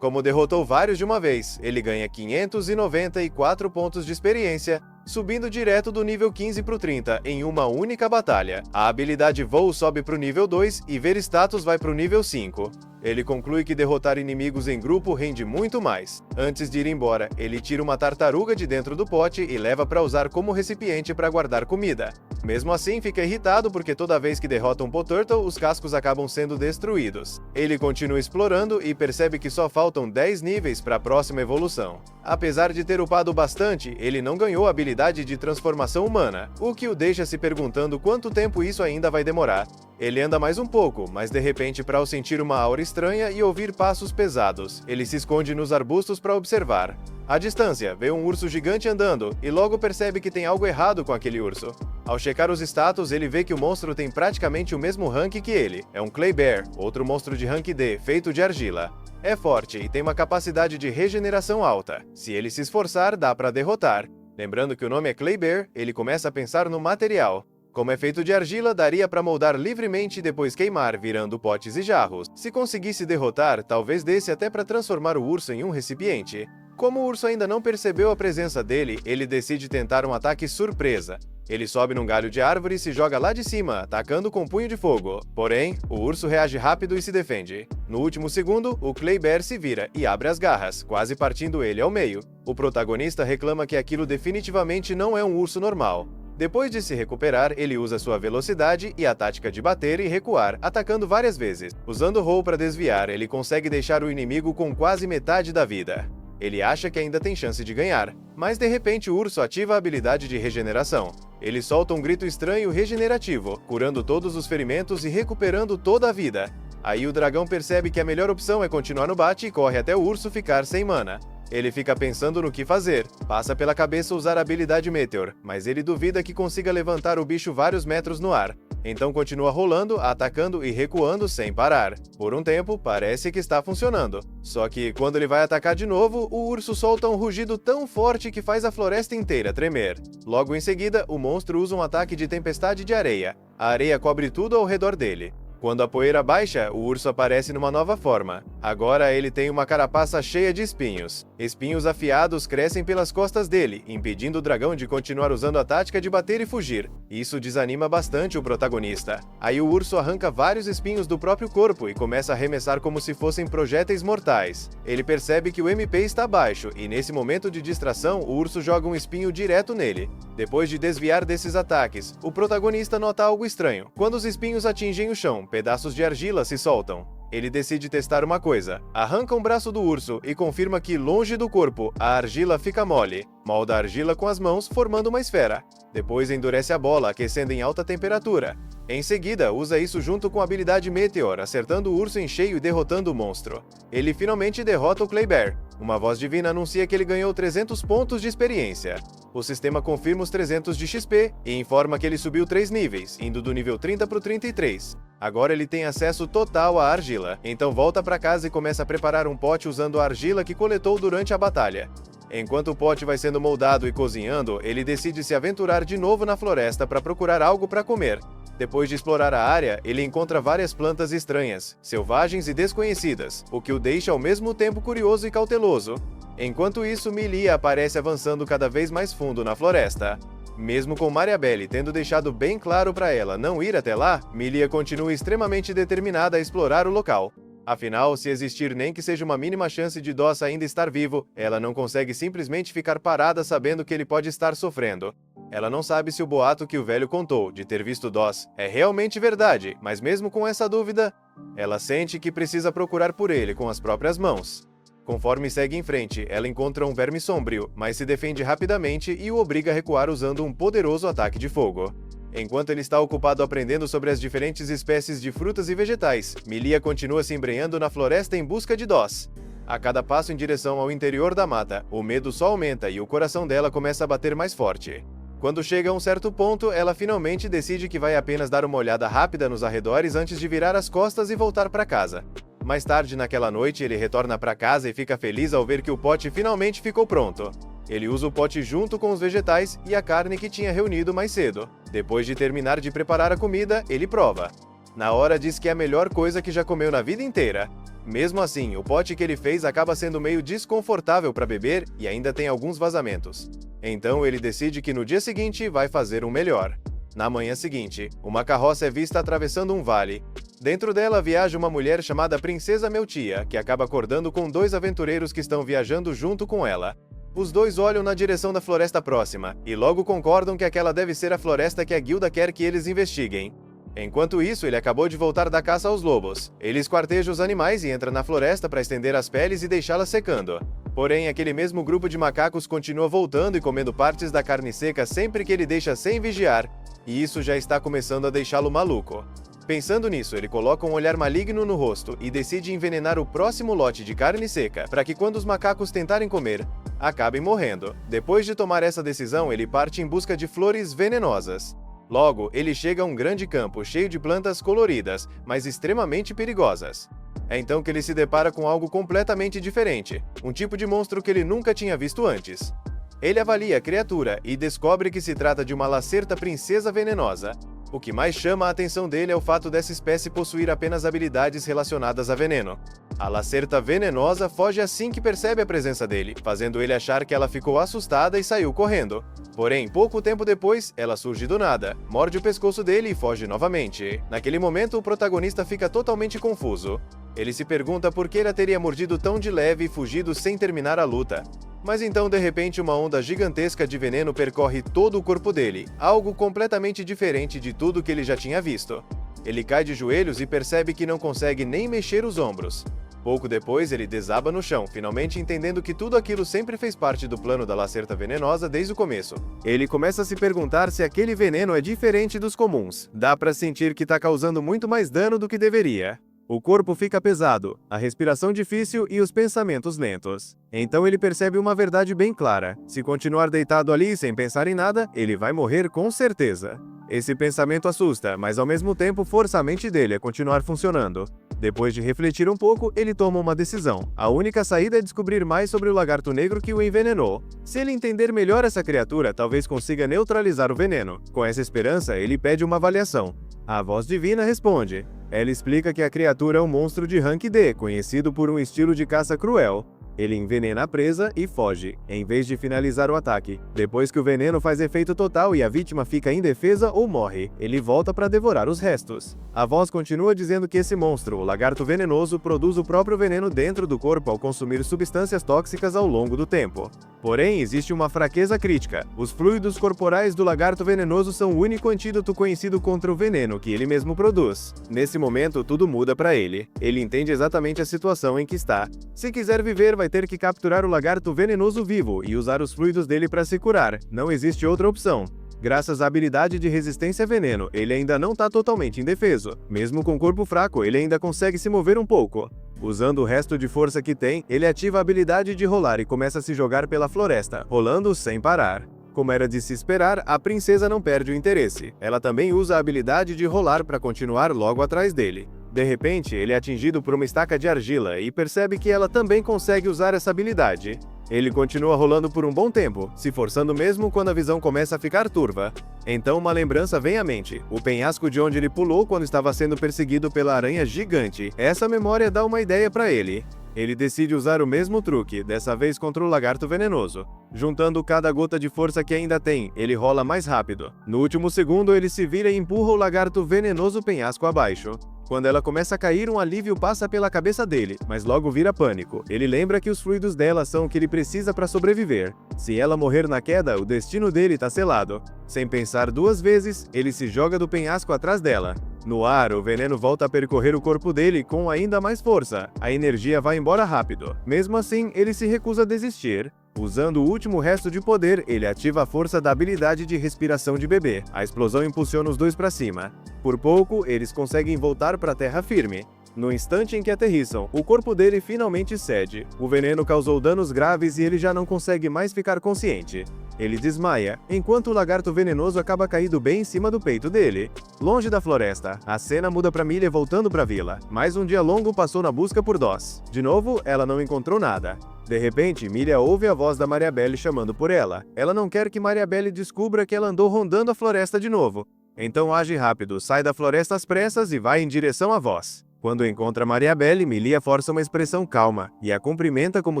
Como derrotou vários de uma vez, ele ganha 594 pontos de experiência, subindo direto do nível 15 pro 30 em uma única batalha. A habilidade Voo sobe pro nível 2 e Ver Status vai pro nível 5. Ele conclui que derrotar inimigos em grupo rende muito mais. Antes de ir embora, ele tira uma tartaruga de dentro do pote e leva para usar como recipiente para guardar comida. Mesmo assim, fica irritado porque toda vez que derrota um Poturtle, os cascos acabam sendo destruídos. Ele continua explorando e percebe que só faltam 10 níveis para a próxima evolução. Apesar de ter upado bastante, ele não ganhou a habilidade de transformação humana, o que o deixa se perguntando quanto tempo isso ainda vai demorar. Ele anda mais um pouco, mas de repente, ao sentir uma aura estranha e ouvir passos pesados, ele se esconde nos arbustos para observar. À distância, vê um urso gigante andando e logo percebe que tem algo errado com aquele urso. Ao checar os status, ele vê que o monstro tem praticamente o mesmo rank que ele. É um Clay Bear, outro monstro de rank D, feito de argila. É forte e tem uma capacidade de regeneração alta. Se ele se esforçar, dá para derrotar. Lembrando que o nome é Clay Bear, ele começa a pensar no material. Como é feito de argila, daria para moldar livremente e depois queimar, virando potes e jarros. Se conseguisse derrotar, talvez desse até para transformar o urso em um recipiente. Como o urso ainda não percebeu a presença dele, ele decide tentar um ataque surpresa. Ele sobe num galho de árvore e se joga lá de cima, atacando com um punho de fogo. Porém, o urso reage rápido e se defende. No último segundo, o Clay Bear se vira e abre as garras, quase partindo ele ao meio. O protagonista reclama que aquilo definitivamente não é um urso normal. Depois de se recuperar, ele usa sua velocidade e a tática de bater e recuar, atacando várias vezes. Usando Roll para desviar, ele consegue deixar o inimigo com quase metade da vida. Ele acha que ainda tem chance de ganhar, mas de repente o urso ativa a habilidade de regeneração. Ele solta um grito estranho regenerativo, curando todos os ferimentos e recuperando toda a vida. Aí o dragão percebe que a melhor opção é continuar no bate e corre até o urso ficar sem mana. Ele fica pensando no que fazer. Passa pela cabeça usar a habilidade Meteor, mas ele duvida que consiga levantar o bicho vários metros no ar. Então continua rolando, atacando e recuando sem parar. Por um tempo, parece que está funcionando. Só que, quando ele vai atacar de novo, o urso solta um rugido tão forte que faz a floresta inteira tremer. Logo em seguida, o monstro usa um ataque de tempestade de areia. A areia cobre tudo ao redor dele. Quando a poeira baixa, o urso aparece numa nova forma. Agora ele tem uma carapaça cheia de espinhos. Espinhos afiados crescem pelas costas dele, impedindo o dragão de continuar usando a tática de bater e fugir. Isso desanima bastante o protagonista. Aí o urso arranca vários espinhos do próprio corpo e começa a arremessar como se fossem projéteis mortais. Ele percebe que o MP está baixo e nesse momento de distração, o urso joga um espinho direto nele. Depois de desviar desses ataques, o protagonista nota algo estranho. Quando os espinhos atingem o chão, pedaços de argila se soltam. Ele decide testar uma coisa. Arranca um braço do urso e confirma que, longe do corpo, a argila fica mole. Molda a argila com as mãos, formando uma esfera. Depois endurece a bola, aquecendo em alta temperatura. Em seguida, usa isso junto com a habilidade Meteor, acertando o urso em cheio e derrotando o monstro. Ele finalmente derrota o Clay Bear. Uma voz divina anuncia que ele ganhou 300 pontos de experiência. O sistema confirma os 300 de XP e informa que ele subiu 3 níveis, indo do nível 30 para o 33. Agora ele tem acesso total à argila, então volta para casa e começa a preparar um pote usando a argila que coletou durante a batalha. Enquanto o pote vai sendo moldado e cozinhando, ele decide se aventurar de novo na floresta para procurar algo para comer. Depois de explorar a área, ele encontra várias plantas estranhas, selvagens e desconhecidas, o que o deixa ao mesmo tempo curioso e cauteloso. Enquanto isso, Milia aparece avançando cada vez mais fundo na floresta. Mesmo com Mariabelle tendo deixado bem claro para ela não ir até lá, Milia continua extremamente determinada a explorar o local. Afinal, se existir nem que seja uma mínima chance de Doss ainda estar vivo, ela não consegue simplesmente ficar parada sabendo que ele pode estar sofrendo. Ela não sabe se o boato que o velho contou, de ter visto Doss, é realmente verdade, mas mesmo com essa dúvida, ela sente que precisa procurar por ele com as próprias mãos. Conforme segue em frente, ela encontra um verme sombrio, mas se defende rapidamente e o obriga a recuar usando um poderoso ataque de fogo. Enquanto ele está ocupado aprendendo sobre as diferentes espécies de frutas e vegetais, Milia continua se embrenhando na floresta em busca de Doss. A cada passo em direção ao interior da mata, o medo só aumenta e o coração dela começa a bater mais forte. Quando chega a um certo ponto, ela finalmente decide que vai apenas dar uma olhada rápida nos arredores antes de virar as costas e voltar para casa. Mais tarde naquela noite, ele retorna para casa e fica feliz ao ver que o pote finalmente ficou pronto. Ele usa o pote junto com os vegetais e a carne que tinha reunido mais cedo. Depois de terminar de preparar a comida, ele prova. Na hora diz que é a melhor coisa que já comeu na vida inteira. Mesmo assim, o pote que ele fez acaba sendo meio desconfortável para beber e ainda tem alguns vazamentos. Então ele decide que no dia seguinte vai fazer um melhor. Na manhã seguinte, uma carroça é vista atravessando um vale. Dentro dela viaja uma mulher chamada Princesa Meltia, que acaba acordando com dois aventureiros que estão viajando junto com ela. Os dois olham na direção da floresta próxima, e logo concordam que aquela deve ser a floresta que a guilda quer que eles investiguem. Enquanto isso, ele acabou de voltar da caça aos lobos. Ele esquarteja os animais e entra na floresta para estender as peles e deixá-las secando. Porém, aquele mesmo grupo de macacos continua voltando e comendo partes da carne seca sempre que ele deixa sem vigiar, e isso já está começando a deixá-lo maluco. Pensando nisso, ele coloca um olhar maligno no rosto e decide envenenar o próximo lote de carne seca para que quando os macacos tentarem comer, acabem morrendo. Depois de tomar essa decisão, ele parte em busca de flores venenosas. Logo, ele chega a um grande campo cheio de plantas coloridas, mas extremamente perigosas. É então que ele se depara com algo completamente diferente, um tipo de monstro que ele nunca tinha visto antes. Ele avalia a criatura e descobre que se trata de uma lacerta princesa venenosa. O que mais chama a atenção dele é o fato dessa espécie possuir apenas habilidades relacionadas a veneno. A lacerta venenosa foge assim que percebe a presença dele, fazendo ele achar que ela ficou assustada e saiu correndo. Porém, pouco tempo depois, ela surge do nada, morde o pescoço dele e foge novamente. Naquele momento, o protagonista fica totalmente confuso. Ele se pergunta por que ela teria mordido tão de leve e fugido sem terminar a luta. Mas então, de repente, uma onda gigantesca de veneno percorre todo o corpo dele, algo completamente diferente de tudo que ele já tinha visto. Ele cai de joelhos e percebe que não consegue nem mexer os ombros. Pouco depois, ele desaba no chão, finalmente entendendo que tudo aquilo sempre fez parte do plano da lacerta venenosa desde o começo. Ele começa a se perguntar se aquele veneno é diferente dos comuns. Dá pra sentir que tá causando muito mais dano do que deveria. O corpo fica pesado, a respiração difícil e os pensamentos lentos. Então ele percebe uma verdade bem clara: se continuar deitado ali sem pensar em nada, ele vai morrer com certeza. Esse pensamento assusta, mas ao mesmo tempo força a mente dele a continuar funcionando. Depois de refletir um pouco, ele toma uma decisão. A única saída é descobrir mais sobre o lagarto negro que o envenenou. Se ele entender melhor essa criatura, talvez consiga neutralizar o veneno. Com essa esperança, ele pede uma avaliação. A voz divina responde. Ela explica que a criatura é um monstro de rank D, conhecido por um estilo de caça cruel. Ele envenena a presa e foge, em vez de finalizar o ataque. Depois que o veneno faz efeito total e a vítima fica indefesa ou morre, ele volta para devorar os restos. A voz continua dizendo que esse monstro, o lagarto venenoso, produz o próprio veneno dentro do corpo ao consumir substâncias tóxicas ao longo do tempo. Porém, existe uma fraqueza crítica. Os fluidos corporais do lagarto venenoso são o único antídoto conhecido contra o veneno que ele mesmo produz. Nesse momento, tudo muda para ele. Ele entende exatamente a situação em que está. Se quiser viver, vai ter que capturar o lagarto venenoso vivo e usar os fluidos dele para se curar. Não existe outra opção. Graças à habilidade de resistência a veneno, ele ainda não está totalmente indefeso. Mesmo com corpo fraco, ele ainda consegue se mover um pouco. Usando o resto de força que tem, ele ativa a habilidade de rolar e começa a se jogar pela floresta, rolando sem parar. Como era de se esperar, a princesa não perde o interesse. Ela também usa a habilidade de rolar para continuar logo atrás dele. De repente, ele é atingido por uma estaca de argila e percebe que ela também consegue usar essa habilidade. Ele continua rolando por um bom tempo, se forçando mesmo quando a visão começa a ficar turva. Então uma lembrança vem à mente, o penhasco de onde ele pulou quando estava sendo perseguido pela aranha gigante. Essa memória dá uma ideia para ele. Ele decide usar o mesmo truque, dessa vez contra o lagarto venenoso. Juntando cada gota de força que ainda tem, ele rola mais rápido. No último segundo, ele se vira e empurra o lagarto venenoso penhasco abaixo. Quando ela começa a cair, um alívio passa pela cabeça dele, mas logo vira pânico. Ele lembra que os fluidos dela são o que ele precisa para sobreviver. Se ela morrer na queda, o destino dele está selado. Sem pensar duas vezes, ele se joga do penhasco atrás dela. No ar, o veneno volta a percorrer o corpo dele com ainda mais força. A energia vai embora rápido. Mesmo assim, ele se recusa a desistir. Usando o último resto de poder, ele ativa a força da habilidade de respiração de bebê. A explosão impulsiona os dois para cima. Por pouco, eles conseguem voltar para a terra firme. No instante em que aterrissam, o corpo dele finalmente cede. O veneno causou danos graves e ele já não consegue mais ficar consciente. Ele desmaia, enquanto o lagarto venenoso acaba caído bem em cima do peito dele. Longe da floresta, a cena muda para Millie voltando para a vila. Mais um dia longo passou na busca por Doss. De novo, ela não encontrou nada. De repente, Millie ouve a voz da Mariabelle chamando por ela. Ela não quer que Mariabelle descubra que ela andou rondando a floresta de novo. Então age rápido, sai da floresta às pressas e vai em direção à voz. Quando encontra Mariabelle, Milia força uma expressão calma e a cumprimenta como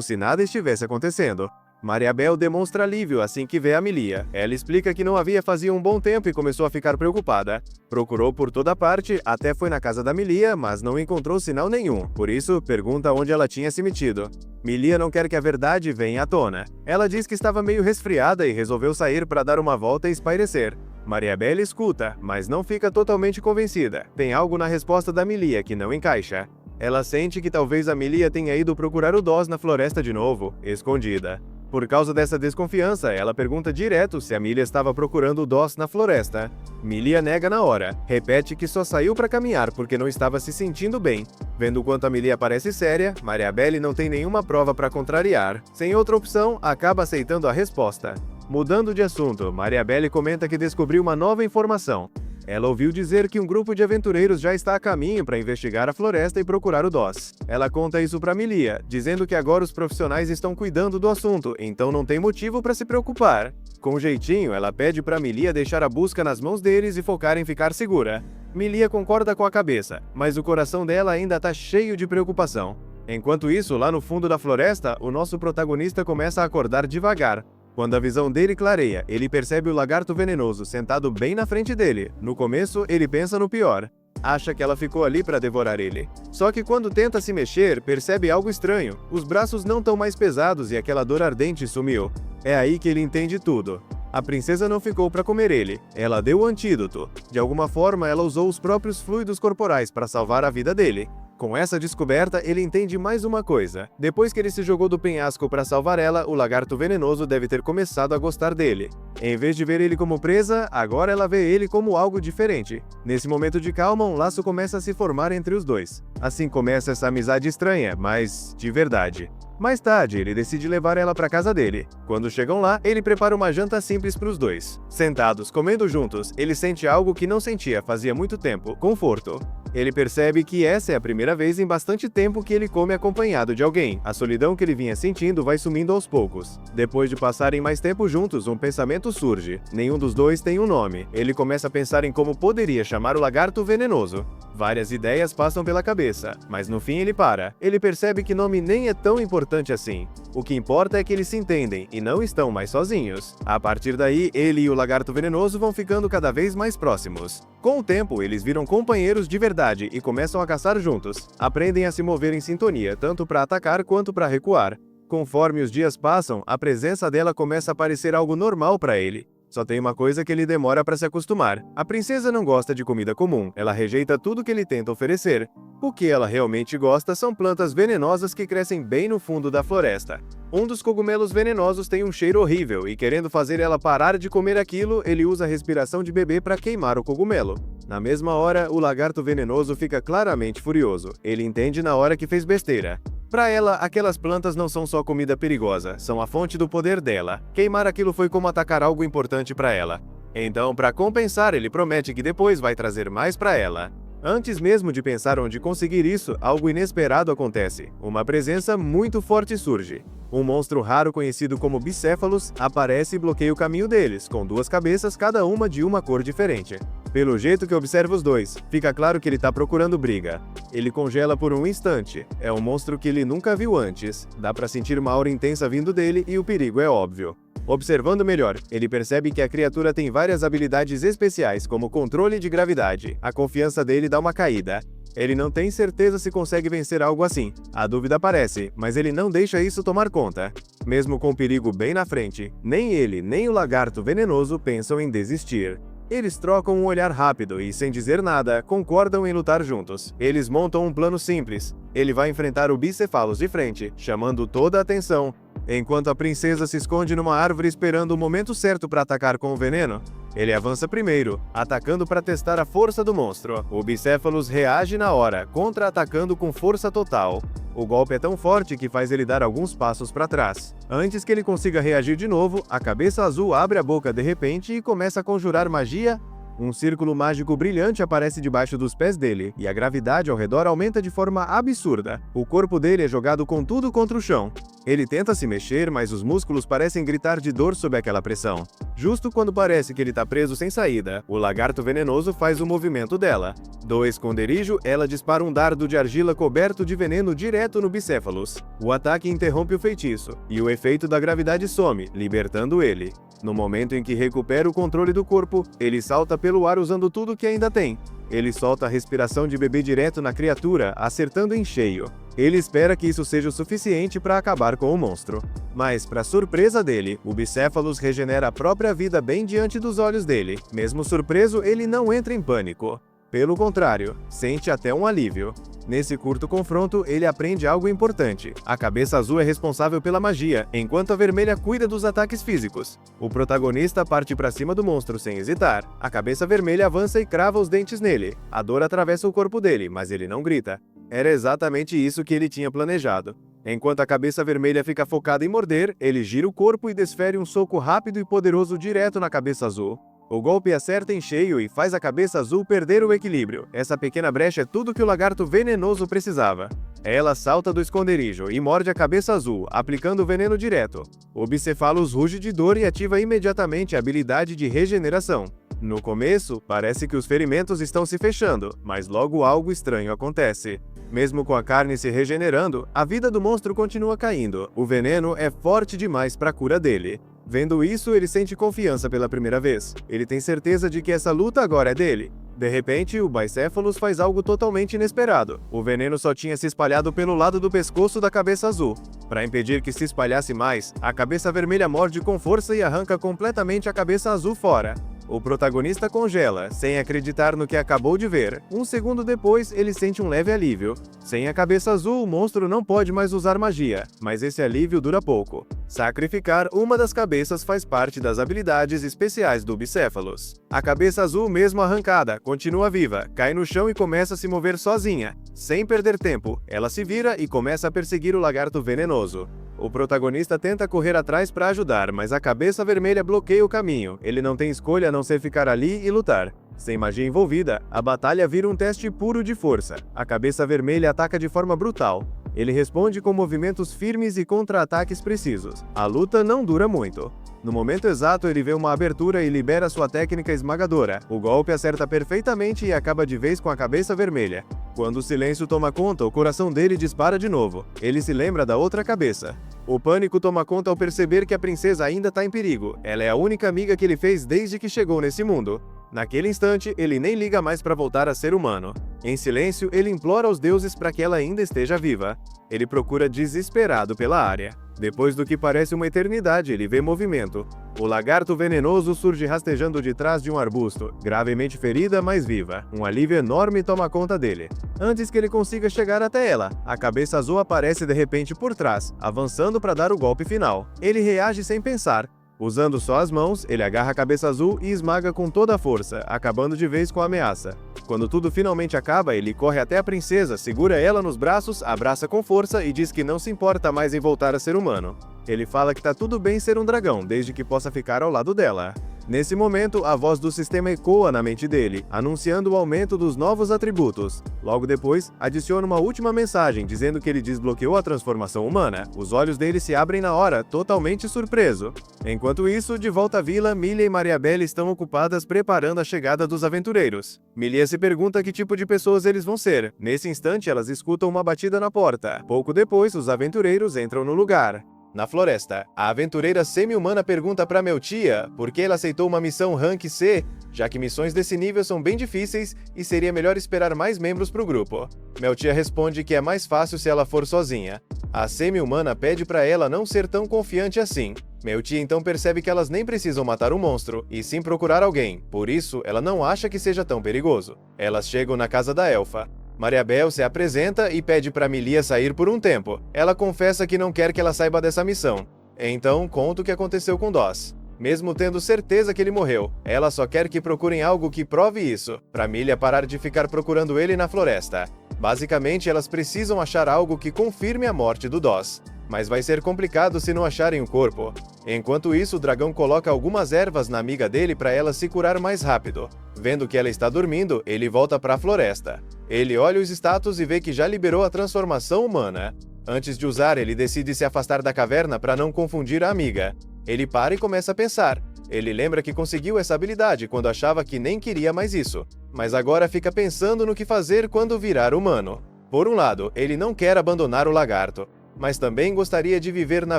se nada estivesse acontecendo. Mariabelle demonstra alívio assim que vê a Milia. Ela explica que não havia fazia um bom tempo e começou a ficar preocupada. Procurou por toda parte, até foi na casa da Milia, mas não encontrou sinal nenhum. Por isso, pergunta onde ela tinha se metido. Milia não quer que a verdade venha à tona. Ela diz que estava meio resfriada e resolveu sair para dar uma volta e espairecer. Mariabelle escuta, mas não fica totalmente convencida. Tem algo na resposta da Milia que não encaixa. Ela sente que talvez a Milia tenha ido procurar o Doss na floresta de novo, escondida. Por causa dessa desconfiança, ela pergunta direto se a Milia estava procurando o Doss na floresta. Milia nega na hora, repete que só saiu para caminhar porque não estava se sentindo bem. Vendo o quanto a Milia parece séria, Mariabelle não tem nenhuma prova para contrariar. Sem outra opção, acaba aceitando a resposta. Mudando de assunto, Mariabelle comenta que descobriu uma nova informação. Ela ouviu dizer que um grupo de aventureiros já está a caminho para investigar a floresta e procurar o Doss. Ela conta isso para Milia, dizendo que agora os profissionais estão cuidando do assunto, então não tem motivo para se preocupar. Com jeitinho, ela pede para Milia deixar a busca nas mãos deles e focar em ficar segura. Milia concorda com a cabeça, mas o coração dela ainda está cheio de preocupação. Enquanto isso, lá no fundo da floresta, o nosso protagonista começa a acordar devagar. Quando a visão dele clareia, ele percebe o lagarto venenoso sentado bem na frente dele. No começo, ele pensa no pior. Acha que ela ficou ali para devorar ele. Só que quando tenta se mexer, percebe algo estranho. Os braços não estão mais pesados e aquela dor ardente sumiu. É aí que ele entende tudo. A princesa não ficou para comer ele. Ela deu o antídoto. De alguma forma, ela usou os próprios fluidos corporais para salvar a vida dele. Com essa descoberta, ele entende mais uma coisa. Depois que ele se jogou do penhasco para salvar ela, o lagarto venenoso deve ter começado a gostar dele. Em vez de ver ele como presa, agora ela vê ele como algo diferente. Nesse momento de calma, um laço começa a se formar entre os dois. Assim começa essa amizade estranha, mas de verdade. Mais tarde, ele decide levar ela para casa dele. Quando chegam lá, ele prepara uma janta simples para os dois. Sentados, comendo juntos, ele sente algo que não sentia fazia muito tempo: conforto. Ele percebe que essa é a primeira vez em bastante tempo que ele come acompanhado de alguém. A solidão que ele vinha sentindo vai sumindo aos poucos. Depois de passarem mais tempo juntos, um pensamento surge. Nenhum dos dois tem um nome. Ele começa a pensar em como poderia chamar o lagarto venenoso. Várias ideias passam pela cabeça, mas no fim ele para. Ele percebe que nome nem é tão importante assim. O que importa é que eles se entendem e não estão mais sozinhos. A partir daí, ele e o lagarto venenoso vão ficando cada vez mais próximos. Com o tempo, eles viram companheiros de verdade e começam a caçar juntos. Aprendem a se mover em sintonia, tanto para atacar quanto para recuar. Conforme os dias passam, a presença dela começa a parecer algo normal para ele. Só tem uma coisa que ele demora para se acostumar. A princesa não gosta de comida comum, ela rejeita tudo que ele tenta oferecer. O que ela realmente gosta são plantas venenosas que crescem bem no fundo da floresta. Um dos cogumelos venenosos tem um cheiro horrível e, querendo fazer ela parar de comer aquilo, ele usa a respiração de bebê para queimar o cogumelo. Na mesma hora, o lagarto venenoso fica claramente furioso. Ele entende na hora que fez besteira. Para ela, aquelas plantas não são só comida perigosa, são a fonte do poder dela. Queimar aquilo foi como atacar algo importante para ela. Então, para compensar, ele promete que depois vai trazer mais para ela. Antes mesmo de pensar onde conseguir isso, algo inesperado acontece. Uma presença muito forte surge. Um monstro raro conhecido como bicéfalos aparece e bloqueia o caminho deles, com duas cabeças, cada uma de uma cor diferente. Pelo jeito que observa os dois, fica claro que ele está procurando briga. Ele congela por um instante. É um monstro que ele nunca viu antes. Dá para sentir uma aura intensa vindo dele e o perigo é óbvio. Observando melhor, ele percebe que a criatura tem várias habilidades especiais, como controle de gravidade. A confiança dele dá uma caída. Ele não tem certeza se consegue vencer algo assim. A dúvida aparece, mas ele não deixa isso tomar conta. Mesmo com o perigo bem na frente, nem ele, nem o lagarto venenoso pensam em desistir. Eles trocam um olhar rápido e, sem dizer nada, concordam em lutar juntos. Eles montam um plano simples. Ele vai enfrentar o bicefalos de frente, chamando toda a atenção. Enquanto a princesa se esconde numa árvore esperando o momento certo para atacar com o veneno, ele avança primeiro, atacando para testar a força do monstro. O bicéfalos reage na hora, contra-atacando com força total. O golpe é tão forte que faz ele dar alguns passos para trás. Antes que ele consiga reagir de novo, a cabeça azul abre a boca de repente e começa a conjurar magia. Um círculo mágico brilhante aparece debaixo dos pés dele, e a gravidade ao redor aumenta de forma absurda. O corpo dele é jogado com tudo contra o chão. Ele tenta se mexer, mas os músculos parecem gritar de dor sob aquela pressão. Justo quando parece que ele tá preso sem saída, o lagarto venenoso faz o movimento dela. Do esconderijo, ela dispara um dardo de argila coberto de veneno direto no Bicéfalos. O ataque interrompe o feitiço, e o efeito da gravidade some, libertando ele. No momento em que recupera o controle do corpo, ele salta pelo ar usando tudo que ainda tem. Ele solta a respiração de bebê direto na criatura, acertando em cheio. Ele espera que isso seja o suficiente para acabar com o monstro. Mas, para surpresa dele, o Bicéfalos regenera a própria vida bem diante dos olhos dele. Mesmo surpreso, ele não entra em pânico. Pelo contrário, sente até um alívio. Nesse curto confronto, ele aprende algo importante. A cabeça azul é responsável pela magia, enquanto a vermelha cuida dos ataques físicos. O protagonista parte para cima do monstro sem hesitar. A cabeça vermelha avança e crava os dentes nele. A dor atravessa o corpo dele, mas ele não grita. Era exatamente isso que ele tinha planejado. Enquanto a cabeça vermelha fica focada em morder, ele gira o corpo e desfere um soco rápido e poderoso direto na cabeça azul. O golpe acerta em cheio e faz a cabeça azul perder o equilíbrio. Essa pequena brecha é tudo que o lagarto venenoso precisava. Ela salta do esconderijo e morde a cabeça azul, aplicando o veneno direto. O Bicéfalos ruge de dor e ativa imediatamente a habilidade de regeneração. No começo, parece que os ferimentos estão se fechando, mas logo algo estranho acontece. Mesmo com a carne se regenerando, a vida do monstro continua caindo. O veneno é forte demais para a cura dele. Vendo isso, ele sente confiança pela primeira vez. Ele tem certeza de que essa luta agora é dele. De repente, o Bicéfalos faz algo totalmente inesperado. O veneno só tinha se espalhado pelo lado do pescoço da cabeça azul. Para impedir que se espalhasse mais, a cabeça vermelha morde com força e arranca completamente a cabeça azul fora. O protagonista congela, sem acreditar no que acabou de ver. Um segundo depois, ele sente um leve alívio. Sem a cabeça azul, o monstro não pode mais usar magia, mas esse alívio dura pouco. Sacrificar uma das cabeças faz parte das habilidades especiais do Bicéfalos. A cabeça azul, mesmo arrancada, continua viva, cai no chão e começa a se mover sozinha. Sem perder tempo, ela se vira e começa a perseguir o lagarto venenoso. O protagonista tenta correr atrás para ajudar, mas a cabeça vermelha bloqueia o caminho. Ele não tem escolha a não ser ficar ali e lutar. Sem magia envolvida, a batalha vira um teste puro de força. A cabeça vermelha ataca de forma brutal. Ele responde com movimentos firmes e contra-ataques precisos. A luta não dura muito. No momento exato, ele vê uma abertura e libera sua técnica esmagadora. O golpe acerta perfeitamente e acaba de vez com a cabeça vermelha. Quando o silêncio toma conta, o coração dele dispara de novo. Ele se lembra da outra cabeça. O pânico toma conta ao perceber que a princesa ainda está em perigo. Ela é a única amiga que ele fez desde que chegou nesse mundo. Naquele instante, ele nem liga mais para voltar a ser humano. Em silêncio, ele implora aos deuses para que ela ainda esteja viva. Ele procura desesperado pela área. Depois do que parece uma eternidade, ele vê movimento. O lagarto venenoso surge rastejando de trás de um arbusto, gravemente ferida, mas viva. Um alívio enorme toma conta dele. Antes que ele consiga chegar até ela, a cabeça azul aparece de repente por trás, avançando para dar o golpe final. Ele reage sem pensar. Usando só as mãos, ele agarra a cabeça azul e esmaga com toda a força, acabando de vez com a ameaça. Quando tudo finalmente acaba, ele corre até a princesa, segura ela nos braços, abraça com força e diz que não se importa mais em voltar a ser humano. Ele fala que tá tudo bem ser um dragão, desde que possa ficar ao lado dela. Nesse momento, a voz do sistema ecoa na mente dele, anunciando o aumento dos novos atributos. Logo depois, adiciona uma última mensagem, dizendo que ele desbloqueou a transformação humana. Os olhos dele se abrem na hora, totalmente surpreso. Enquanto isso, de volta à vila, Millie e Mariabelle estão ocupadas preparando a chegada dos aventureiros. Millie se pergunta que tipo de pessoas eles vão ser. Nesse instante, elas escutam uma batida na porta. Pouco depois, os aventureiros entram no lugar. Na floresta, a aventureira semi-humana pergunta para Meltia por que ela aceitou uma missão Rank C, já que missões desse nível são bem difíceis e seria melhor esperar mais membros para o grupo. Meltia responde que é mais fácil se ela for sozinha. A semi-humana pede para ela não ser tão confiante assim. Meltia então percebe que elas nem precisam matar um monstro, e sim procurar alguém, por isso ela não acha que seja tão perigoso. Elas chegam na casa da elfa. Mariabelle se apresenta e pede para Millie sair por um tempo. Ela confessa que não quer que ela saiba dessa missão. Então conta o que aconteceu com Doss. Mesmo tendo certeza que ele morreu, ela só quer que procurem algo que prove isso, para Millie parar de ficar procurando ele na floresta. Basicamente, elas precisam achar algo que confirme a morte do Doss. Mas vai ser complicado se não acharem o corpo. Enquanto isso, o dragão coloca algumas ervas na amiga dele para ela se curar mais rápido. Vendo que ela está dormindo, ele volta para a floresta. Ele olha os status e vê que já liberou a transformação humana. Antes de usar, ele decide se afastar da caverna para não confundir a amiga. Ele para e começa a pensar. Ele lembra que conseguiu essa habilidade quando achava que nem queria mais isso, mas agora fica pensando no que fazer quando virar humano. Por um lado, ele não quer abandonar o lagarto, mas também gostaria de viver na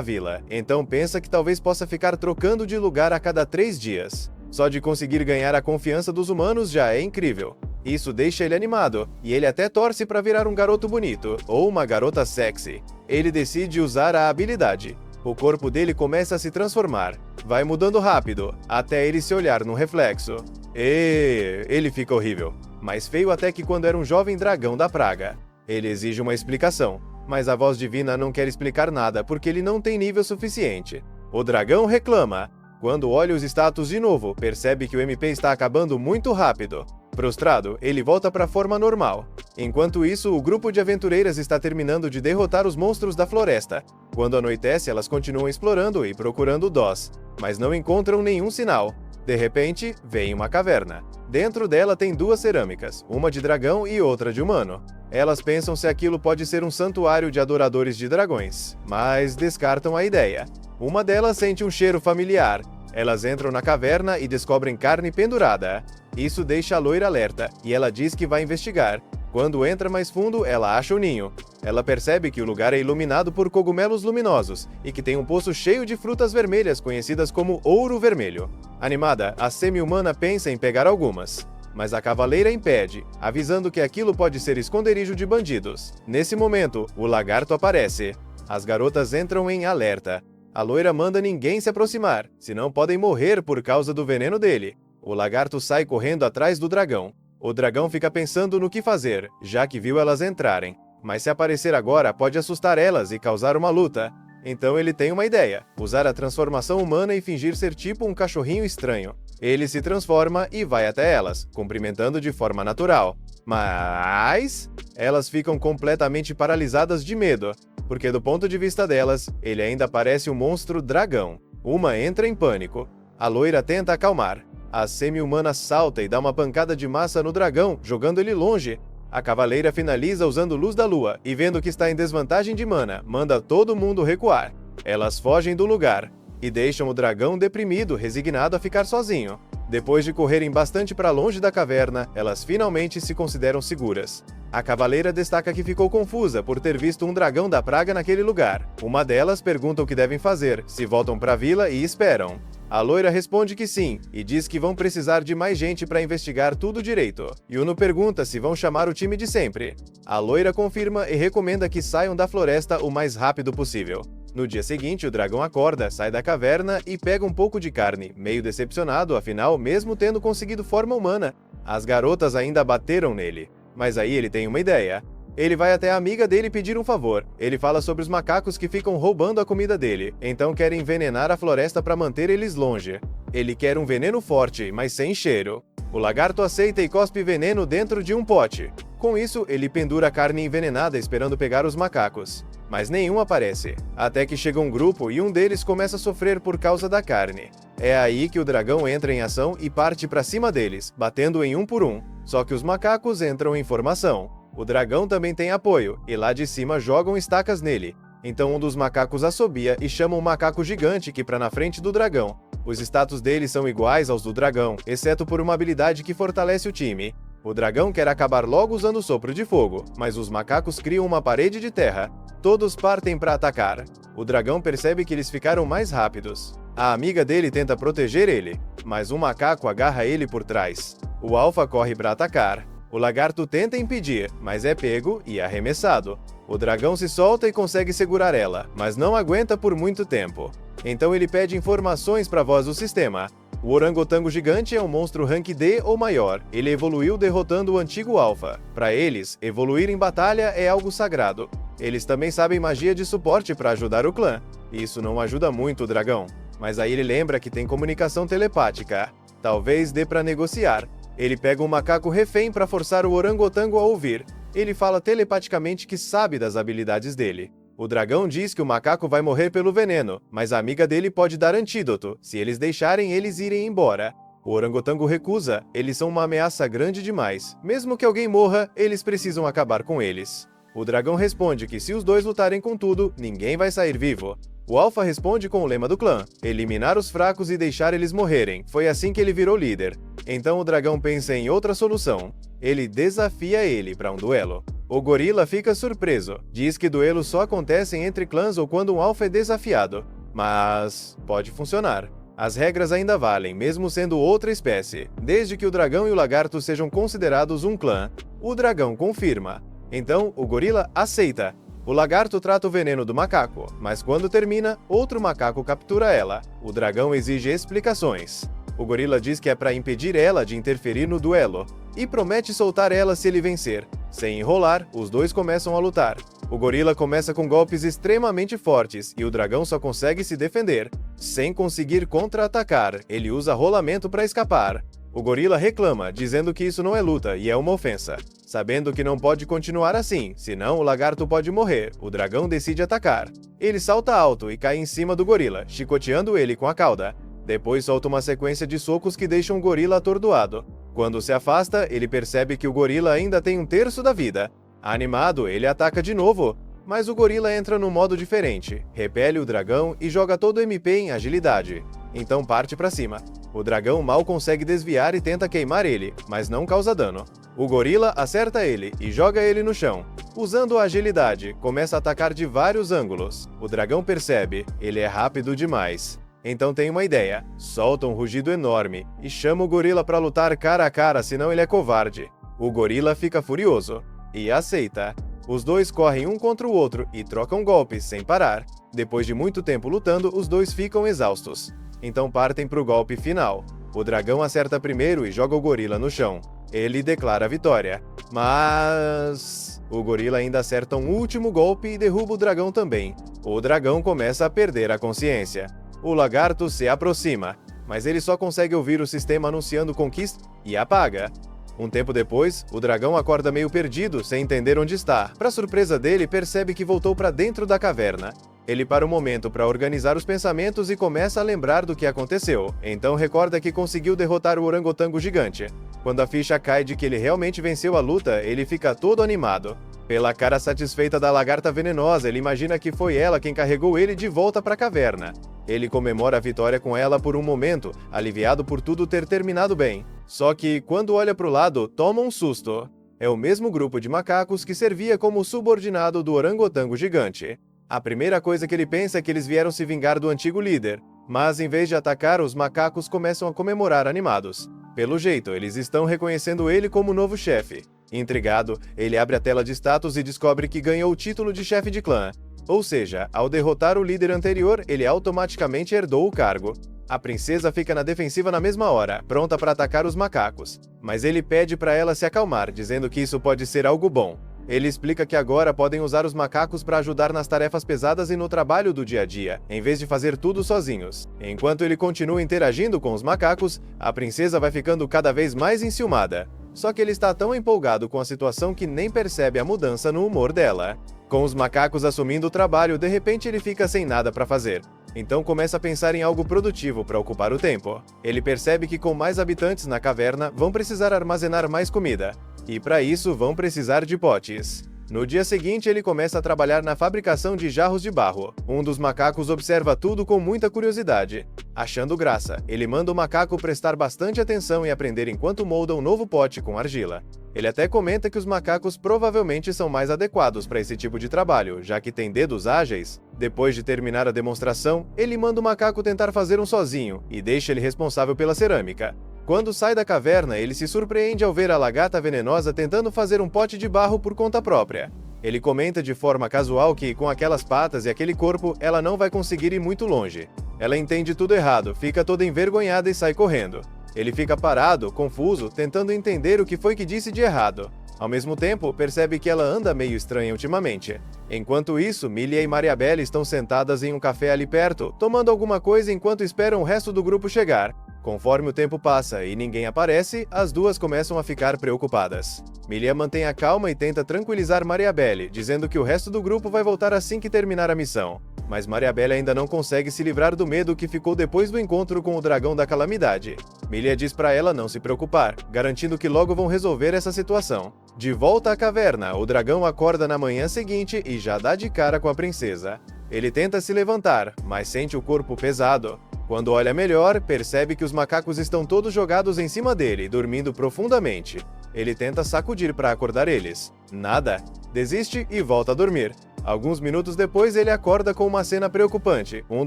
vila, então pensa que talvez possa ficar trocando de lugar a cada 3 dias. Só de conseguir ganhar a confiança dos humanos já é incrível. Isso deixa ele animado, e ele até torce para virar um garoto bonito, ou uma garota sexy. Ele decide usar a habilidade. O corpo dele começa a se transformar. Vai mudando rápido, até ele se olhar no reflexo. E ele fica horrível. Mais feio até que quando era um jovem dragão da praga. Ele exige uma explicação, mas a voz divina não quer explicar nada porque ele não tem nível suficiente. O dragão reclama. Quando olha os status de novo, percebe que o MP está acabando muito rápido. Frustrado, ele volta para a forma normal. Enquanto isso, o grupo de aventureiras está terminando de derrotar os monstros da floresta. Quando anoitece, elas continuam explorando e procurando Doss, mas não encontram nenhum sinal. De repente, vem uma caverna. Dentro dela tem 2 cerâmicas, uma de dragão e outra de humano. Elas pensam se aquilo pode ser um santuário de adoradores de dragões, mas descartam a ideia. Uma delas sente um cheiro familiar. Elas entram na caverna e descobrem carne pendurada. Isso deixa a loira alerta, e ela diz que vai investigar. Quando entra mais fundo, ela acha o ninho. Ela percebe que o lugar é iluminado por cogumelos luminosos, e que tem um poço cheio de frutas vermelhas conhecidas como ouro vermelho. Animada, a semi-humana pensa em pegar algumas. Mas a cavaleira impede, avisando que aquilo pode ser esconderijo de bandidos. Nesse momento, o lagarto aparece. As garotas entram em alerta. A loira manda ninguém se aproximar, senão podem morrer por causa do veneno dele. O lagarto sai correndo atrás do dragão. O dragão fica pensando no que fazer, já que viu elas entrarem. Mas se aparecer agora, pode assustar elas e causar uma luta. Então ele tem uma ideia: usar a transformação humana e fingir ser tipo um cachorrinho estranho. Ele se transforma e vai até elas, cumprimentando de forma natural. Mas elas ficam completamente paralisadas de medo, porque do ponto de vista delas, ele ainda parece um monstro dragão. Uma entra em pânico. A loira tenta acalmar. A semi-humana salta e dá uma pancada de massa no dragão, jogando ele longe. A cavaleira finaliza usando luz da lua e, vendo que está em desvantagem de mana, manda todo mundo recuar. Elas fogem do lugar e deixam o dragão deprimido, resignado a ficar sozinho. Depois de correrem bastante para longe da caverna, elas finalmente se consideram seguras. A cavaleira destaca que ficou confusa por ter visto um dragão da praga naquele lugar. Uma delas pergunta o que devem fazer, se voltam para a vila e esperam. A loira responde que sim, e diz que vão precisar de mais gente para investigar tudo direito. Yuno pergunta se vão chamar o time de sempre. A loira confirma e recomenda que saiam da floresta o mais rápido possível. No dia seguinte, o dragão acorda, sai da caverna e pega um pouco de carne, meio decepcionado, afinal, mesmo tendo conseguido forma humana. As garotas ainda bateram nele. Mas aí ele tem uma ideia. Ele vai até a amiga dele pedir um favor. Ele fala sobre os macacos que ficam roubando a comida dele, então quer envenenar a floresta para manter eles longe. Ele quer um veneno forte, mas sem cheiro. O lagarto aceita e cospe veneno dentro de um pote. Com isso, ele pendura a carne envenenada esperando pegar os macacos. Mas nenhum aparece, até que chega um grupo e um deles começa a sofrer por causa da carne. É aí que o dragão entra em ação e parte para cima deles, batendo em um por um. Só que os macacos entram em formação. O dragão também tem apoio, e lá de cima jogam estacas nele. Então um dos macacos assobia e chama um macaco gigante que para na frente do dragão. Os status dele são iguais aos do dragão, exceto por uma habilidade que fortalece o time. O dragão quer acabar logo usando o sopro de fogo, mas os macacos criam uma parede de terra. Todos partem para atacar. O dragão percebe que eles ficaram mais rápidos. A amiga dele tenta proteger ele, mas um macaco agarra ele por trás. O alfa corre para atacar. O lagarto tenta impedir, mas é pego e arremessado. O dragão se solta e consegue segurar ela, mas não aguenta por muito tempo. Então ele pede informações para a voz do sistema. O orangotango gigante é um monstro rank D ou maior. Ele evoluiu derrotando o antigo alfa. Para eles, evoluir em batalha é algo sagrado. Eles também sabem magia de suporte para ajudar o clã. Isso não ajuda muito o dragão. Mas aí ele lembra que tem comunicação telepática. Talvez dê para negociar. Ele pega um macaco refém para forçar o orangotango a ouvir. Ele fala telepaticamente que sabe das habilidades dele. O dragão diz que o macaco vai morrer pelo veneno, mas a amiga dele pode dar antídoto, se eles deixarem eles irem embora. O orangotango recusa, eles são uma ameaça grande demais. Mesmo que alguém morra, eles precisam acabar com eles. O dragão responde que se os dois lutarem com tudo, ninguém vai sair vivo. O Alpha responde com o lema do clã: eliminar os fracos e deixar eles morrerem. Foi assim que ele virou líder. Então o dragão pensa em outra solução. Ele desafia ele para um duelo. O gorila fica surpreso. Diz que duelos só acontecem entre clãs ou quando um Alpha é desafiado. Mas pode funcionar. As regras ainda valem, mesmo sendo outra espécie, desde que o dragão e o lagarto sejam considerados um clã. O dragão confirma. Então, o gorila aceita. O lagarto trata o veneno do macaco, mas quando termina, outro macaco captura ela. O dragão exige explicações. O gorila diz que é para impedir ela de interferir no duelo, e promete soltar ela se ele vencer. Sem enrolar, os dois começam a lutar. O gorila começa com golpes extremamente fortes, e o dragão só consegue se defender. Sem conseguir contra-atacar, ele usa rolamento para escapar. O gorila reclama, dizendo que isso não é luta e é uma ofensa. Sabendo que não pode continuar assim, senão o lagarto pode morrer, o dragão decide atacar. Ele salta alto e cai em cima do gorila, chicoteando ele com a cauda. Depois solta uma sequência de socos que deixam o gorila atordoado. Quando se afasta, ele percebe que o gorila ainda tem um terço da vida. Animado, ele ataca de novo, mas o gorila entra num modo diferente, repele o dragão e joga todo o MP em agilidade. Então parte pra cima. O dragão mal consegue desviar e tenta queimar ele, mas não causa dano. O gorila acerta ele e joga ele no chão. Usando a agilidade, começa a atacar de vários ângulos. O dragão percebe, ele é rápido demais. Então tem uma ideia, solta um rugido enorme e chama o gorila para lutar cara a cara, senão ele é covarde. O gorila fica furioso e aceita. Os dois correm um contra o outro e trocam golpes sem parar. Depois de muito tempo lutando, os dois ficam exaustos. Então partem para o golpe final. O dragão acerta primeiro e joga o gorila no chão. Ele declara a vitória. Mas o gorila ainda acerta um último golpe e derruba o dragão também. O dragão começa a perder a consciência. O lagarto se aproxima, mas ele só consegue ouvir o sistema anunciando conquista e apaga. Um tempo depois, o dragão acorda meio perdido, sem entender onde está. Para surpresa dele, percebe que voltou para dentro da caverna. Ele para um momento para organizar os pensamentos e começa a lembrar do que aconteceu. Então recorda que conseguiu derrotar o orangotango gigante. Quando a ficha cai de que ele realmente venceu a luta, ele fica todo animado. Pela cara satisfeita da lagarta venenosa, ele imagina que foi ela quem carregou ele de volta para a caverna. Ele comemora a vitória com ela por um momento, aliviado por tudo ter terminado bem. Só que, quando olha para o lado, toma um susto. É o mesmo grupo de macacos que servia como subordinado do orangotango gigante. A primeira coisa que ele pensa é que eles vieram se vingar do antigo líder, mas em vez de atacar, os macacos começam a comemorar animados. Pelo jeito, eles estão reconhecendo ele como novo chefe. Intrigado, ele abre a tela de status e descobre que ganhou o título de chefe de clã. Ou seja, ao derrotar o líder anterior, ele automaticamente herdou o cargo. A princesa fica na defensiva na mesma hora, pronta para atacar os macacos. Mas ele pede para ela se acalmar, dizendo que isso pode ser algo bom. Ele explica que agora podem usar os macacos para ajudar nas tarefas pesadas e no trabalho do dia a dia, em vez de fazer tudo sozinhos. Enquanto ele continua interagindo com os macacos, a princesa vai ficando cada vez mais enciumada. Só que ele está tão empolgado com a situação que nem percebe a mudança no humor dela. Com os macacos assumindo o trabalho, de repente ele fica sem nada para fazer. Então começa a pensar em algo produtivo para ocupar o tempo. Ele percebe que com mais habitantes na caverna, vão precisar armazenar mais comida. E para isso vão precisar de potes. No dia seguinte, ele começa a trabalhar na fabricação de jarros de barro. Um dos macacos observa tudo com muita curiosidade. Achando graça, ele manda o macaco prestar bastante atenção e aprender enquanto molda um novo pote com argila. Ele até comenta que os macacos provavelmente são mais adequados para esse tipo de trabalho, já que têm dedos ágeis. Depois de terminar a demonstração, ele manda o macaco tentar fazer um sozinho e deixa ele responsável pela cerâmica. Quando sai da caverna, ele se surpreende ao ver a lagarta venenosa tentando fazer um pote de barro por conta própria. Ele comenta de forma casual que, com aquelas patas e aquele corpo, ela não vai conseguir ir muito longe. Ela entende tudo errado, fica toda envergonhada e sai correndo. Ele fica parado, confuso, tentando entender o que foi que disse de errado. Ao mesmo tempo, percebe que ela anda meio estranha ultimamente. Enquanto isso, Millie e Mariabelle estão sentadas em um café ali perto, tomando alguma coisa enquanto esperam o resto do grupo chegar. Conforme o tempo passa e ninguém aparece, as duas começam a ficar preocupadas. Millie mantém a calma e tenta tranquilizar Mariabelle, dizendo que o resto do grupo vai voltar assim que terminar a missão. Mas Mariabelle ainda não consegue se livrar do medo que ficou depois do encontro com o dragão da calamidade. Millie diz para ela não se preocupar, garantindo que logo vão resolver essa situação. De volta à caverna, o dragão acorda na manhã seguinte e já dá de cara com a princesa. Ele tenta se levantar, mas sente o corpo pesado. Quando olha melhor, percebe que os macacos estão todos jogados em cima dele, dormindo profundamente. Ele tenta sacudir para acordar eles. Nada. Desiste e volta a dormir. Alguns minutos depois, ele acorda com uma cena preocupante. Um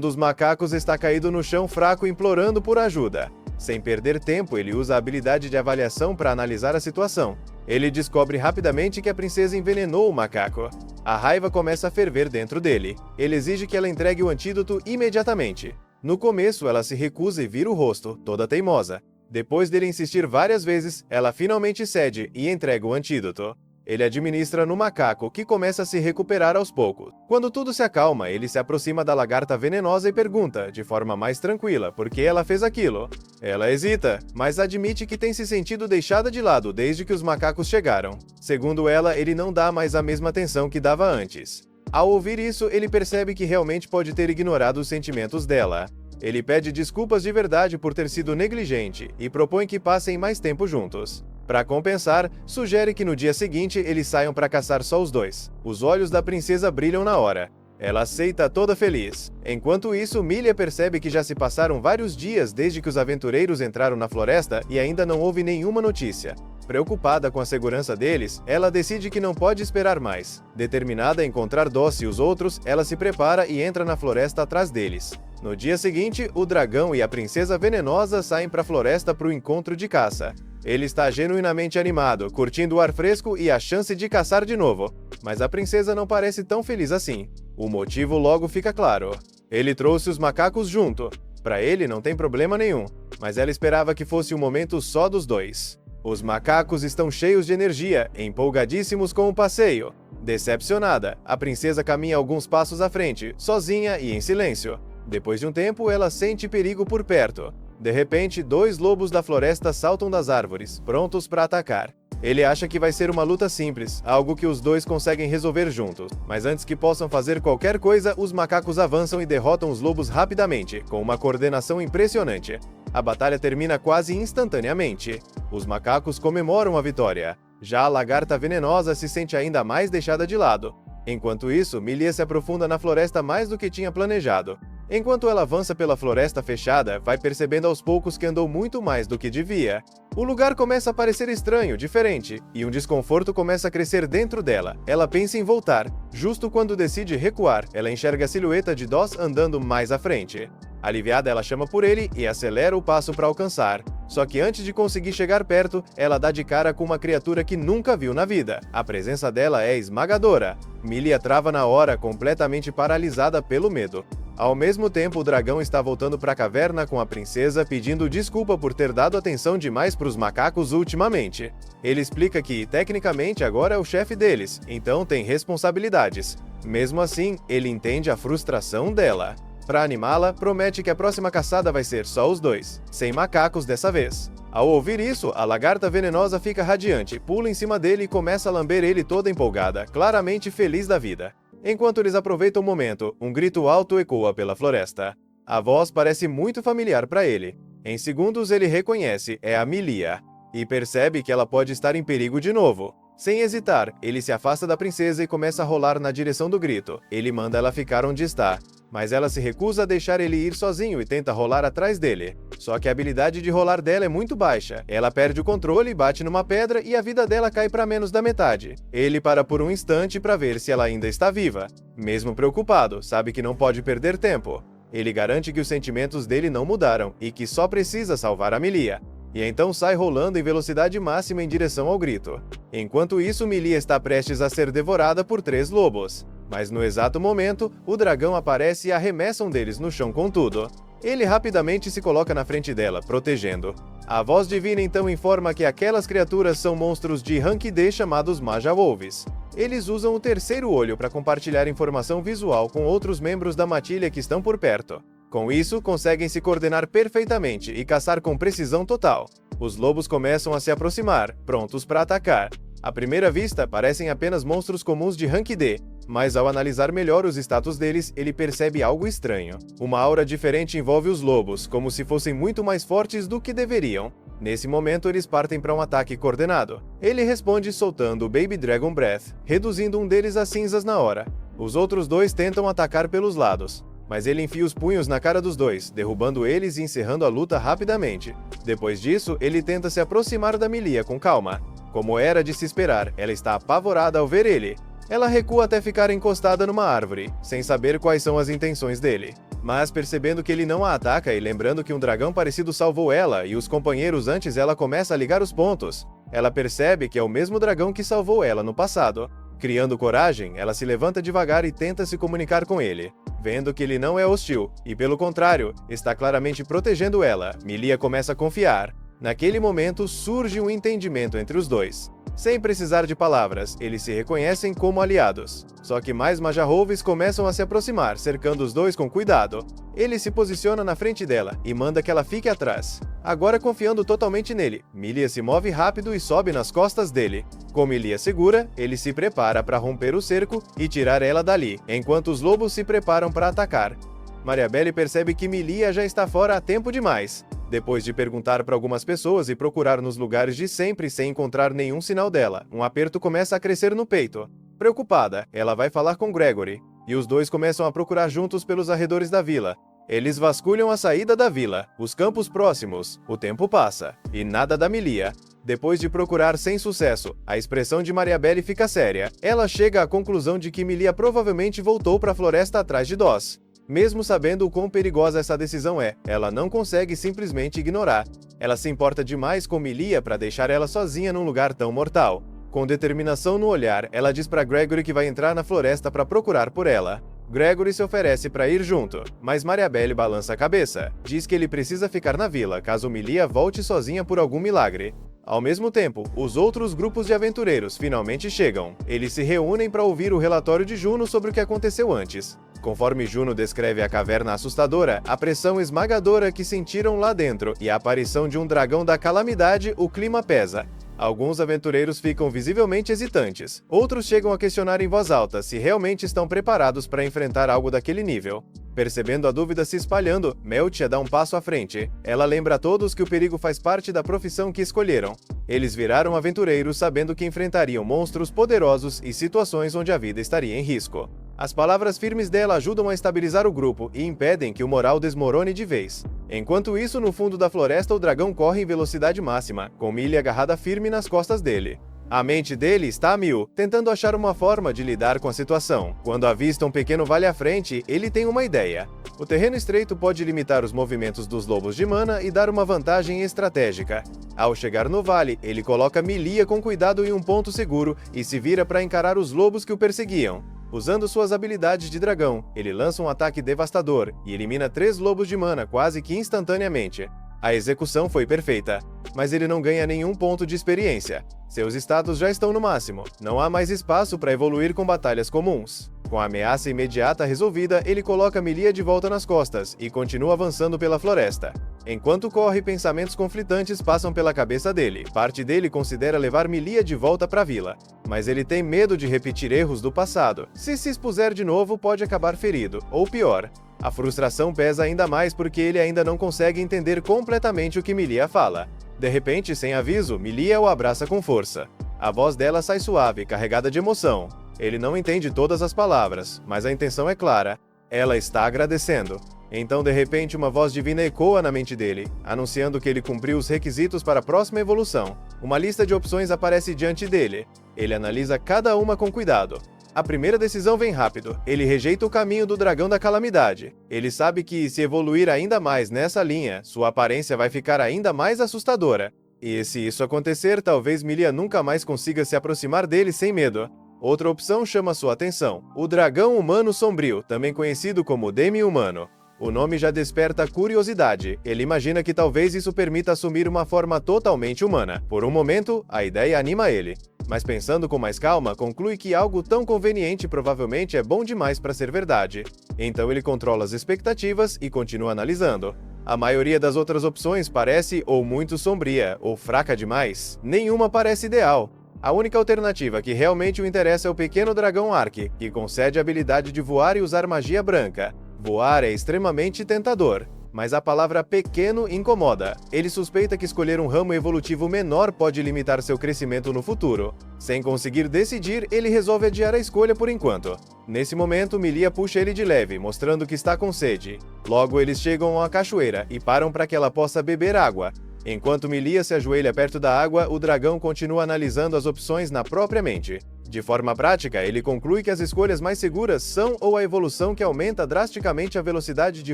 dos macacos está caído no chão fraco, implorando por ajuda. Sem perder tempo, ele usa a habilidade de avaliação para analisar a situação. Ele descobre rapidamente que a princesa envenenou o macaco. A raiva começa a ferver dentro dele. Ele exige que ela entregue o antídoto imediatamente. No começo, ela se recusa e vira o rosto, toda teimosa. Depois dele insistir várias vezes, ela finalmente cede e entrega o antídoto. Ele administra no macaco, que começa a se recuperar aos poucos. Quando tudo se acalma, ele se aproxima da lagarta venenosa e pergunta, de forma mais tranquila, por que ela fez aquilo. Ela hesita, mas admite que tem se sentido deixada de lado desde que os macacos chegaram. Segundo ela, ele não dá mais a mesma atenção que dava antes. Ao ouvir isso, ele percebe que realmente pode ter ignorado os sentimentos dela. Ele pede desculpas de verdade por ter sido negligente e propõe que passem mais tempo juntos. Para compensar, sugere que no dia seguinte eles saiam para caçar só os dois. Os olhos da princesa brilham na hora. Ela aceita toda feliz. Enquanto isso, Milia percebe que já se passaram vários dias desde que os aventureiros entraram na floresta e ainda não houve nenhuma notícia. Preocupada com a segurança deles, ela decide que não pode esperar mais. Determinada a encontrar Dossi e os outros, ela se prepara e entra na floresta atrás deles. No dia seguinte, o dragão e a princesa venenosa saem para a floresta para o encontro de caça. Ele está genuinamente animado, curtindo o ar fresco e a chance de caçar de novo. Mas a princesa não parece tão feliz assim. O motivo logo fica claro. Ele trouxe os macacos junto. Para ele não tem problema nenhum, mas ela esperava que fosse um momento só dos dois. Os macacos estão cheios de energia, empolgadíssimos com o passeio. Decepcionada, a princesa caminha alguns passos à frente, sozinha e em silêncio. Depois de um tempo, ela sente perigo por perto. De repente, dois lobos da floresta saltam das árvores, prontos para atacar. Ele acha que vai ser uma luta simples, algo que os dois conseguem resolver juntos. Mas antes que possam fazer qualquer coisa, os macacos avançam e derrotam os lobos rapidamente, com uma coordenação impressionante. A batalha termina quase instantaneamente. Os macacos comemoram a vitória. Já a lagarta venenosa se sente ainda mais deixada de lado. Enquanto isso, Milia se aprofunda na floresta mais do que tinha planejado. Enquanto ela avança pela floresta fechada, vai percebendo aos poucos que andou muito mais do que devia. O lugar começa a parecer estranho, diferente, e um desconforto começa a crescer dentro dela. Ela pensa em voltar. Justo quando decide recuar, ela enxerga a silhueta de Doss andando mais à frente. Aliviada, ela chama por ele e acelera o passo para alcançar. Só que antes de conseguir chegar perto, ela dá de cara com uma criatura que nunca viu na vida. A presença dela é esmagadora. Milia trava na hora, completamente paralisada pelo medo. Ao mesmo tempo, o dragão está voltando para a caverna com a princesa, pedindo desculpa por ter dado atenção demais para os macacos ultimamente. Ele explica que, tecnicamente, agora é o chefe deles, então tem responsabilidades. Mesmo assim, ele entende a frustração dela. Para animá-la, promete que a próxima caçada vai ser só os dois, sem macacos dessa vez. Ao ouvir isso, a lagarta venenosa fica radiante, pula em cima dele e começa a lamber ele toda empolgada, claramente feliz da vida. Enquanto eles aproveitam o momento, um grito alto ecoa pela floresta. A voz parece muito familiar para ele. Em segundos ele reconhece, é a Milia, e percebe que ela pode estar em perigo de novo. Sem hesitar, ele se afasta da princesa e começa a rolar na direção do grito. Ele manda ela ficar onde está, mas ela se recusa a deixar ele ir sozinho e tenta rolar atrás dele. Só que a habilidade de rolar dela é muito baixa. Ela perde o controle, bate numa pedra e a vida dela cai para menos da metade. Ele para por um instante para ver se ela ainda está viva. Mesmo preocupado, sabe que não pode perder tempo. Ele garante que os sentimentos dele não mudaram e que só precisa salvar a Milia. E então sai rolando em velocidade máxima em direção ao grito. Enquanto isso, Milia está prestes a ser devorada por 3 lobos. Mas no exato momento, o dragão aparece e arremessa um deles no chão com tudo. Ele rapidamente se coloca na frente dela, protegendo. A voz divina então informa que aquelas criaturas são monstros de rank D chamados Majawolves. Eles usam o terceiro olho para compartilhar informação visual com outros membros da matilha que estão por perto. Com isso, conseguem se coordenar perfeitamente e caçar com precisão total. Os lobos começam a se aproximar, prontos para atacar. À primeira vista, parecem apenas monstros comuns de rank D, mas ao analisar melhor os status deles, ele percebe algo estranho. Uma aura diferente envolve os lobos, como se fossem muito mais fortes do que deveriam. Nesse momento, eles partem para um ataque coordenado. Ele responde soltando o Baby Dragon Breath, reduzindo um deles a cinzas na hora. Os outros dois tentam atacar pelos lados, mas ele enfia os punhos na cara dos dois, derrubando eles e encerrando a luta rapidamente. Depois disso, ele tenta se aproximar da Milia com calma. Como era de se esperar, ela está apavorada ao ver ele. Ela recua até ficar encostada numa árvore, sem saber quais são as intenções dele. Mas percebendo que ele não a ataca e lembrando que um dragão parecido salvou ela e os companheiros antes, ela começa a ligar os pontos. Ela percebe que é o mesmo dragão que salvou ela no passado. Criando coragem, ela se levanta devagar e tenta se comunicar com ele. Vendo que ele não é hostil, e pelo contrário, está claramente protegendo ela, Milia começa a confiar. Naquele momento, surge um entendimento entre os dois. Sem precisar de palavras, eles se reconhecem como aliados. Só que mais Majarroves começam a se aproximar, cercando os dois com cuidado. Ele se posiciona na frente dela e manda que ela fique atrás. Agora confiando totalmente nele, Milia se move rápido e sobe nas costas dele. Com Milia segura, ele se prepara para romper o cerco e tirar ela dali, enquanto os lobos se preparam para atacar. Mariabelle percebe que Milia já está fora há tempo demais. Depois de perguntar para algumas pessoas e procurar nos lugares de sempre sem encontrar nenhum sinal dela, um aperto começa a crescer no peito. Preocupada, ela vai falar com Gregory, e os dois começam a procurar juntos pelos arredores da vila. Eles vasculham a saída da vila, os campos próximos, o tempo passa, e nada da Milia. Depois de procurar sem sucesso, a expressão de Mariabelle fica séria. Ela chega à conclusão de que Milia provavelmente voltou para a floresta atrás de Doss. Mesmo sabendo o quão perigosa essa decisão é, ela não consegue simplesmente ignorar. Ela se importa demais com Milia para deixar ela sozinha num lugar tão mortal. Com determinação no olhar, ela diz para Gregory que vai entrar na floresta para procurar por ela. Gregory se oferece para ir junto, mas Mariabelle balança a cabeça. Diz que ele precisa ficar na vila caso Milia volte sozinha por algum milagre. Ao mesmo tempo, os outros grupos de aventureiros finalmente chegam. Eles se reúnem para ouvir o relatório de Juno sobre o que aconteceu antes. Conforme Juno descreve a caverna assustadora, a pressão esmagadora que sentiram lá dentro e a aparição de um dragão da calamidade, o clima pesa. Alguns aventureiros ficam visivelmente hesitantes. Outros chegam a questionar em voz alta se realmente estão preparados para enfrentar algo daquele nível. Percebendo a dúvida se espalhando, Meltia dá um passo à frente. Ela lembra a todos que o perigo faz parte da profissão que escolheram. Eles viraram aventureiros sabendo que enfrentariam monstros poderosos e situações onde a vida estaria em risco. As palavras firmes dela ajudam a estabilizar o grupo e impedem que o moral desmorone de vez. Enquanto isso, no fundo da floresta, o dragão corre em velocidade máxima, com Millie agarrada firme nas costas dele. A mente dele está a mil, tentando achar uma forma de lidar com a situação. Quando avista um pequeno vale à frente, ele tem uma ideia. O terreno estreito pode limitar os movimentos dos lobos de mana e dar uma vantagem estratégica. Ao chegar no vale, ele coloca Milia com cuidado em um ponto seguro e se vira para encarar os lobos que o perseguiam. Usando suas habilidades de dragão, ele lança um ataque devastador e elimina 3 lobos de mana quase que instantaneamente. A execução foi perfeita, mas ele não ganha nenhum ponto de experiência. Seus status já estão no máximo, não há mais espaço para evoluir com batalhas comuns. Com a ameaça imediata resolvida, ele coloca Milia de volta nas costas e continua avançando pela floresta. Enquanto corre, pensamentos conflitantes passam pela cabeça dele. Parte dele considera levar Milia de volta para a vila, mas ele tem medo de repetir erros do passado. Se expuser de novo, pode acabar ferido, ou pior. A frustração pesa ainda mais porque ele ainda não consegue entender completamente o que Milia fala. De repente, sem aviso, Milia o abraça com força. A voz dela sai suave, carregada de emoção. Ele não entende todas as palavras, mas a intenção é clara. Ela está agradecendo. Então, de repente, uma voz divina ecoa na mente dele, anunciando que ele cumpriu os requisitos para a próxima evolução. Uma lista de opções aparece diante dele. Ele analisa cada uma com cuidado. A primeira decisão vem rápido. Ele rejeita o caminho do dragão da calamidade. Ele sabe que, se evoluir ainda mais nessa linha, sua aparência vai ficar ainda mais assustadora. E se isso acontecer, talvez Milia nunca mais consiga se aproximar dele sem medo. Outra opção chama sua atenção: o dragão humano sombrio, também conhecido como demi-humano. O nome já desperta curiosidade. Ele imagina que talvez isso permita assumir uma forma totalmente humana. Por um momento, a ideia anima ele. Mas pensando com mais calma, conclui que algo tão conveniente provavelmente é bom demais para ser verdade. Então ele controla as expectativas e continua analisando. A maioria das outras opções parece ou muito sombria, ou fraca demais. Nenhuma parece ideal. A única alternativa que realmente o interessa é o pequeno dragão Ark, que concede a habilidade de voar e usar magia branca. Voar é extremamente tentador. mas a palavra pequeno incomoda. Ele suspeita que escolher um ramo evolutivo menor pode limitar seu crescimento no futuro. Sem conseguir decidir, ele resolve adiar a escolha por enquanto. Nesse momento, Milia puxa ele de leve, mostrando que está com sede. Logo, eles chegam a uma cachoeira e param para que ela possa beber água. Enquanto Milia se ajoelha perto da água, o dragão continua analisando as opções na própria mente. De forma prática, ele conclui que as escolhas mais seguras são ou a evolução que aumenta drasticamente a velocidade de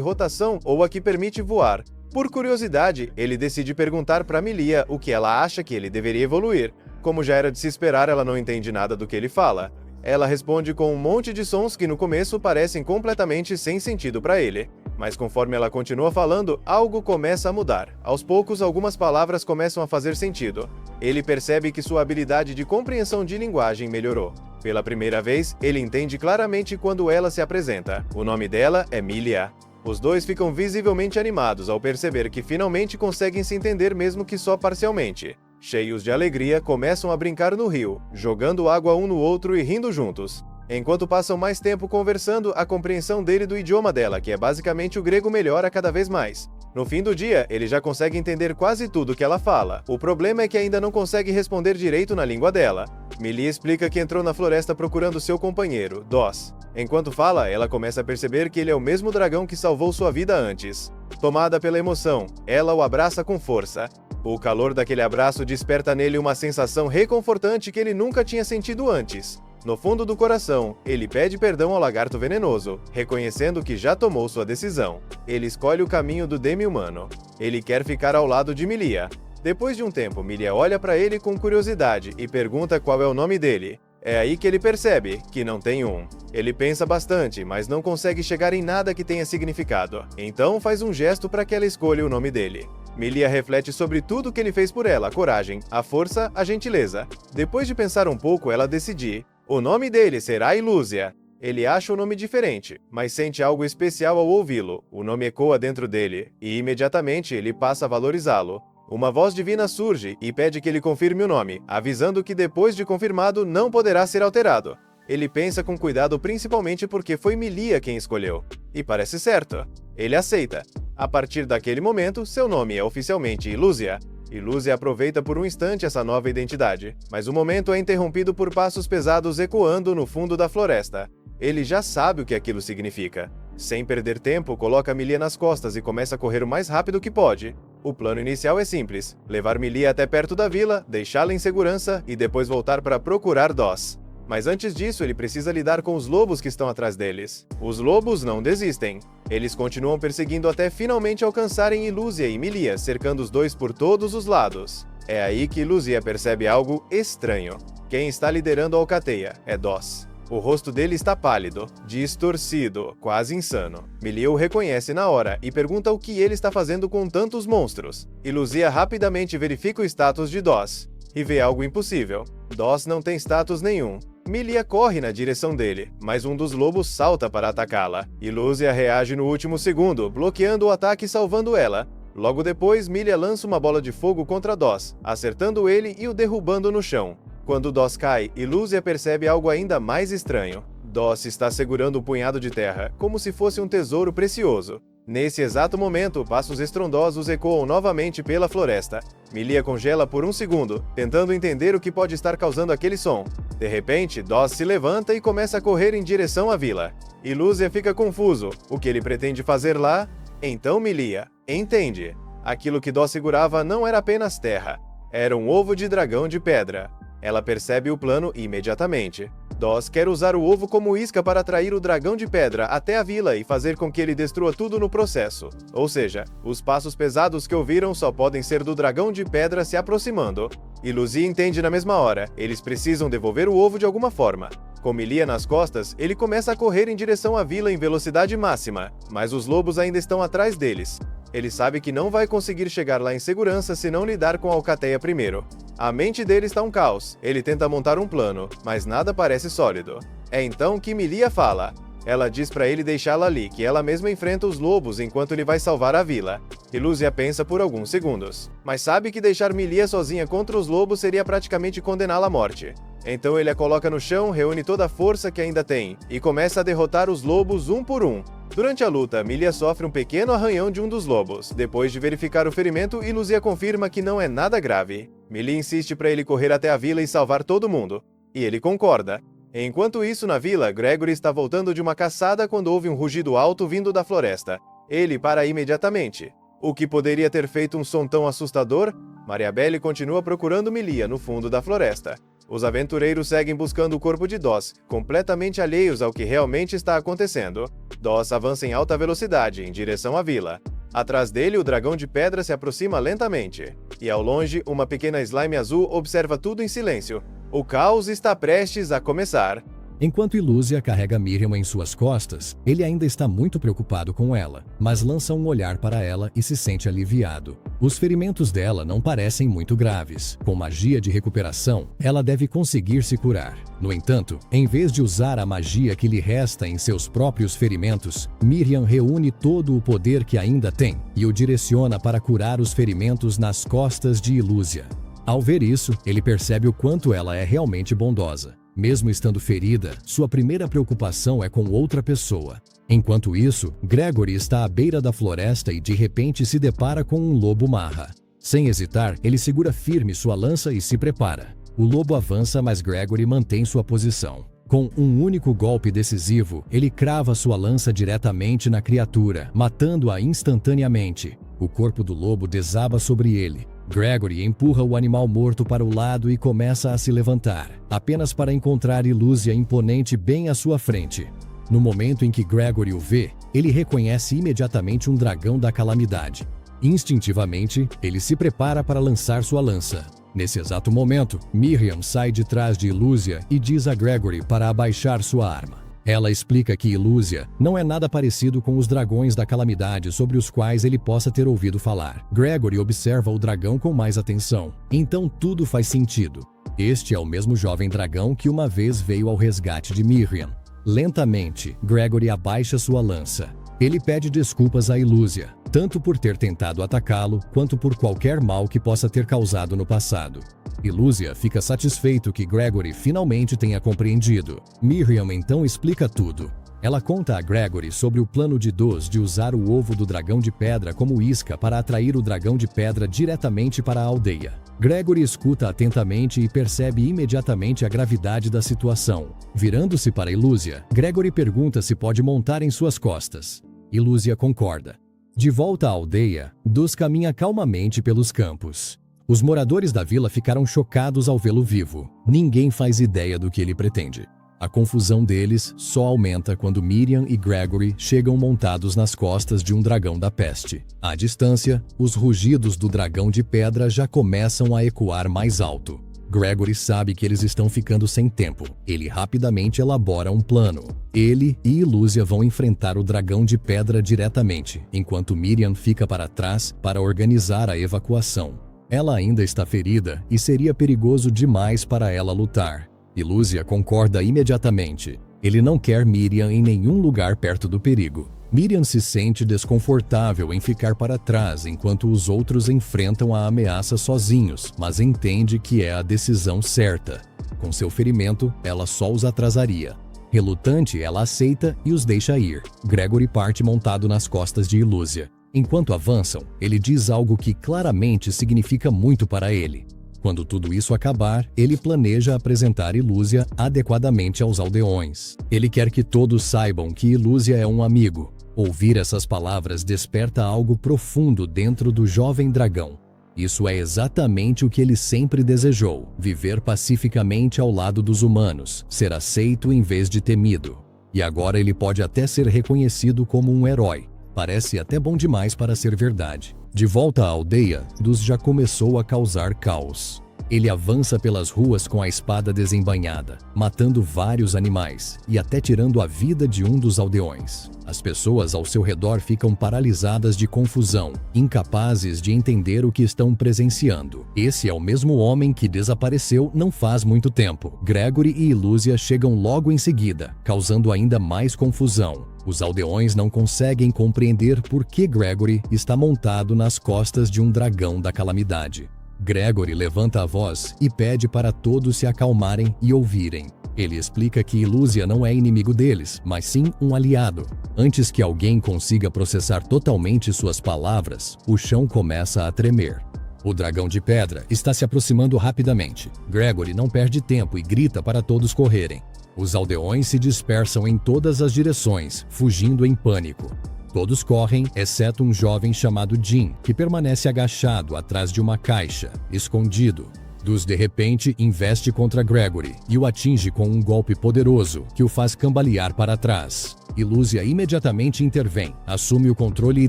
rotação ou a que permite voar. Por curiosidade, ele decide perguntar para Milia o que ela acha que ele deveria evoluir. Como já era de se esperar, ela não entende nada do que ele fala. Ela responde com um monte de sons que no começo parecem completamente sem sentido para ele. Mas conforme ela continua falando, algo começa a mudar. Aos poucos, algumas palavras começam a fazer sentido. Ele percebe que sua habilidade de compreensão de linguagem melhorou. Pela primeira vez, ele entende claramente quando ela se apresenta. O nome dela é Milia. Os dois ficam visivelmente animados ao perceber que finalmente conseguem se entender mesmo que só parcialmente. Cheios de alegria, começam a brincar no rio, jogando água um no outro e rindo juntos. Enquanto passam mais tempo conversando, a compreensão dele do idioma dela, que é basicamente o grego, melhora cada vez mais. No fim do dia, ele já consegue entender quase tudo que ela fala. O problema é que ainda não consegue responder direito na língua dela. Milia explica que entrou na floresta procurando seu companheiro, Dos. Enquanto fala, ela começa a perceber que ele é o mesmo dragão que salvou sua vida antes. Tomada pela emoção, ela o abraça com força. O calor daquele abraço desperta nele uma sensação reconfortante que ele nunca tinha sentido antes. No fundo do coração, ele pede perdão ao lagarto venenoso, reconhecendo que já tomou sua decisão. Ele escolhe o caminho do demi-humano. Ele quer ficar ao lado de Milia. Depois de um tempo, Milia olha para ele com curiosidade e pergunta qual é o nome dele. É aí que ele percebe que não tem um. Ele pensa bastante, mas não consegue chegar em nada que tenha significado. Então faz um gesto para que ela escolha o nome dele. Milia reflete sobre tudo que ele fez por ela, a coragem, a força, a gentileza. Depois de pensar um pouco, ela decide. O nome dele será Ilúzia. Ele acha o nome diferente, mas sente algo especial ao ouvi-lo. O nome ecoa dentro dele, e imediatamente ele passa a valorizá-lo. Uma voz divina surge e pede que ele confirme o nome, avisando que depois de confirmado não poderá ser alterado. Ele pensa com cuidado principalmente porque foi Milia quem escolheu. E parece certo. Ele aceita. A partir daquele momento, seu nome é oficialmente Ilúzia. Ilúzia aproveita por um instante essa nova identidade, mas o momento é interrompido por passos pesados ecoando no fundo da floresta. Ele já sabe o que aquilo significa. Sem perder tempo, coloca Milia nas costas e começa a correr o mais rápido que pode. O plano inicial é simples: levar Milia até perto da vila, deixá-la em segurança e depois voltar para procurar Dos. Mas antes disso, ele precisa lidar com os lobos que estão atrás deles. Os lobos não desistem. Eles continuam perseguindo até finalmente alcançarem Ilúzia e Milia, cercando os dois por todos os lados. É aí que Ilúzia percebe algo estranho. Quem está liderando a alcateia é Dos. O rosto dele está pálido, distorcido, quase insano. Milia o reconhece na hora e pergunta o que ele está fazendo com tantos monstros. Ilúzia rapidamente verifica o status de Dos e vê algo impossível. Dos não tem status nenhum. Milia corre na direção dele, mas um dos lobos salta para atacá-la. Ilúzia reage no último segundo, bloqueando o ataque e salvando ela. Logo depois, Milia lança uma bola de fogo contra Dos, acertando ele e o derrubando no chão. Quando Dos cai, Ilúzia percebe algo ainda mais estranho. Dos está segurando um punhado de terra, como se fosse um tesouro precioso. Nesse exato momento, passos estrondosos ecoam novamente pela floresta. Milia congela por um segundo, tentando entender o que pode estar causando aquele som. De repente, Dos se levanta e começa a correr em direção à vila. Ilúzia fica confuso. O que ele pretende fazer lá? Então Milia entende. Aquilo que Dos segurava não era apenas terra. Era um ovo de dragão de pedra. Ela percebe o plano imediatamente. Dos quer usar o ovo como isca para atrair o dragão de pedra até a vila e fazer com que ele destrua tudo no processo. Ou seja, os passos pesados que ouviram só podem ser do dragão de pedra se aproximando. Ilúzia entende na mesma hora. Eles precisam devolver o ovo de alguma forma. Com Milia nas costas, ele começa a correr em direção à vila em velocidade máxima, mas os lobos ainda estão atrás deles. Ele sabe que não vai conseguir chegar lá em segurança se não lidar com a alcateia primeiro. A mente dele está um caos. Ele tenta montar um plano, mas nada parece sólido. É então que Milia fala. Ela diz para ele deixá-la ali, que ela mesma enfrenta os lobos enquanto ele vai salvar a vila. Ilúzia pensa por alguns segundos, mas sabe que deixar Milia sozinha contra os lobos seria praticamente condená-la à morte. Então ele a coloca no chão, reúne toda a força que ainda tem e começa a derrotar os lobos um por um. Durante a luta, Milia sofre um pequeno arranhão de um dos lobos. Depois de verificar o ferimento, Ilúzia confirma que não é nada grave. Milia insiste para ele correr até a vila e salvar todo mundo. E ele concorda. Enquanto isso, na vila, Gregory está voltando de uma caçada quando ouve um rugido alto vindo da floresta. Ele para imediatamente. O que poderia ter feito um som tão assustador? Mariabelle continua procurando Milia no fundo da floresta. Os aventureiros seguem buscando o corpo de Doss, completamente alheios ao que realmente está acontecendo. Doss avança em alta velocidade, em direção à vila. Atrás dele, o dragão de pedra se aproxima lentamente. E ao longe, uma pequena slime azul observa tudo em silêncio. O caos está prestes a começar. Enquanto Ilúzia carrega Miriam em suas costas, ele ainda está muito preocupado com ela, mas lança um olhar para ela e se sente aliviado. Os ferimentos dela não parecem muito graves. Com magia de recuperação, ela deve conseguir se curar. No entanto, em vez de usar a magia que lhe resta em seus próprios ferimentos, Miriam reúne todo o poder que ainda tem e o direciona para curar os ferimentos nas costas de Ilúzia. Ao ver isso, ele percebe o quanto ela é realmente bondosa. Mesmo estando ferida, sua primeira preocupação é com outra pessoa. Enquanto isso, Gregory está à beira da floresta e de repente se depara com um lobo marra. Sem hesitar, ele segura firme sua lança e se prepara. O lobo avança, mas Gregory mantém sua posição. Com um único golpe decisivo, ele crava sua lança diretamente na criatura, matando-a instantaneamente. O corpo do lobo desaba sobre ele. Gregory empurra o animal morto para o lado e começa a se levantar, apenas para encontrar Ilúzia imponente bem à sua frente. No momento em que Gregory o vê, ele reconhece imediatamente um dragão da calamidade. Instintivamente, ele se prepara para lançar sua lança. Nesse exato momento, Miriam sai de trás de Ilúzia e diz a Gregory para abaixar sua arma. Ela explica que Ilúzia não é nada parecido com os dragões da calamidade sobre os quais ele possa ter ouvido falar. Gregory observa o dragão com mais atenção. Então tudo faz sentido. Este é o mesmo jovem dragão que uma vez veio ao resgate de Miriam. Lentamente, Gregory abaixa sua lança. Ele pede desculpas a Ilúzia, tanto por ter tentado atacá-lo, quanto por qualquer mal que possa ter causado no passado. Ilúzia fica satisfeito que Gregory finalmente tenha compreendido. Miriam então explica tudo. Ela conta a Gregory sobre o plano de Doss de usar o ovo do dragão de pedra como isca para atrair o dragão de pedra diretamente para a aldeia. Gregory escuta atentamente e percebe imediatamente a gravidade da situação. Virando-se para Ilúzia, Gregory pergunta se pode montar em suas costas. Ilúzia concorda. De volta à aldeia, Doss caminha calmamente pelos campos. Os moradores da vila ficaram chocados ao vê-lo vivo. Ninguém faz ideia do que ele pretende. A confusão deles só aumenta quando Miriam e Gregory chegam montados nas costas de um dragão da peste. À distância, os rugidos do dragão de pedra já começam a ecoar mais alto. Gregory sabe que eles estão ficando sem tempo. Ele rapidamente elabora um plano. Ele e Ilúzia vão enfrentar o dragão de pedra diretamente, enquanto Miriam fica para trás para organizar a evacuação. Ela ainda está ferida e seria perigoso demais para ela lutar. Ilúzia concorda imediatamente. Ele não quer Miriam em nenhum lugar perto do perigo. Miriam se sente desconfortável em ficar para trás enquanto os outros enfrentam a ameaça sozinhos, mas entende que é a decisão certa. Com seu ferimento, ela só os atrasaria. Relutante, ela aceita e os deixa ir. Gregory parte montado nas costas de Ilúzia. Enquanto avançam, ele diz algo que claramente significa muito para ele. Quando tudo isso acabar, ele planeja apresentar Ilúzia adequadamente aos aldeões. Ele quer que todos saibam que Ilúzia é um amigo. Ouvir essas palavras desperta algo profundo dentro do jovem dragão. Isso é exatamente o que ele sempre desejou: viver pacificamente ao lado dos humanos, ser aceito em vez de temido. E agora ele pode até ser reconhecido como um herói. Parece até bom demais para ser verdade. De volta à aldeia, Doss já começou a causar caos. Ele avança pelas ruas com a espada desembainhada, matando vários animais e até tirando a vida de um dos aldeões. As pessoas ao seu redor ficam paralisadas de confusão, incapazes de entender o que estão presenciando. Esse é o mesmo homem que desapareceu não faz muito tempo. Gregory e Ilúzia chegam logo em seguida, causando ainda mais confusão. Os aldeões não conseguem compreender por que Gregory está montado nas costas de um dragão da calamidade. Gregory levanta a voz e pede para todos se acalmarem e ouvirem. Ele explica que Ilúzia não é inimigo deles, mas sim um aliado. Antes que alguém consiga processar totalmente suas palavras, o chão começa a tremer. O dragão de pedra está se aproximando rapidamente. Gregory não perde tempo e grita para todos correrem. Os aldeões se dispersam em todas as direções, fugindo em pânico. Todos correm, exceto um jovem chamado Jim, que permanece agachado atrás de uma caixa, escondido. Dus de repente investe contra Gregory e o atinge com um golpe poderoso que o faz cambalear para trás. Ilúzia imediatamente intervém, assume o controle e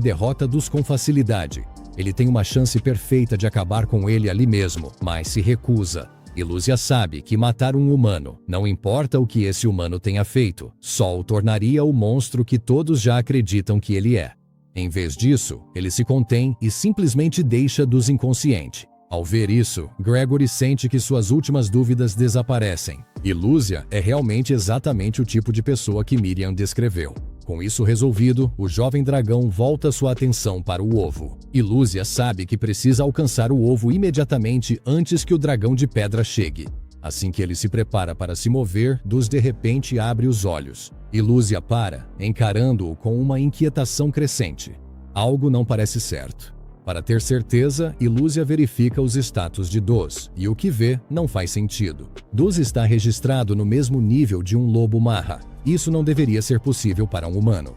derrota Dus com facilidade. Ele tem uma chance perfeita de acabar com ele ali mesmo, mas se recusa. Ilúzia sabe que matar um humano, não importa o que esse humano tenha feito, só o tornaria o monstro que todos já acreditam que ele é. Em vez disso, ele se contém e simplesmente deixa Dus inconsciente. Ao ver isso, Gregory sente que suas últimas dúvidas desaparecem. Ilúzia é realmente exatamente o tipo de pessoa que Miriam descreveu. Com isso resolvido, o jovem dragão volta sua atenção para o ovo. Ilúzia sabe que precisa alcançar o ovo imediatamente antes que o dragão de pedra chegue. Assim que ele se prepara para se mover, Dus de repente abre os olhos. Ilúzia para, encarando-o com uma inquietação crescente. Algo não parece certo. Para ter certeza, Ilúzia verifica os status de Dus, e o que vê não faz sentido. Dus está registrado no mesmo nível de um lobo marra. Isso não deveria ser possível para um humano.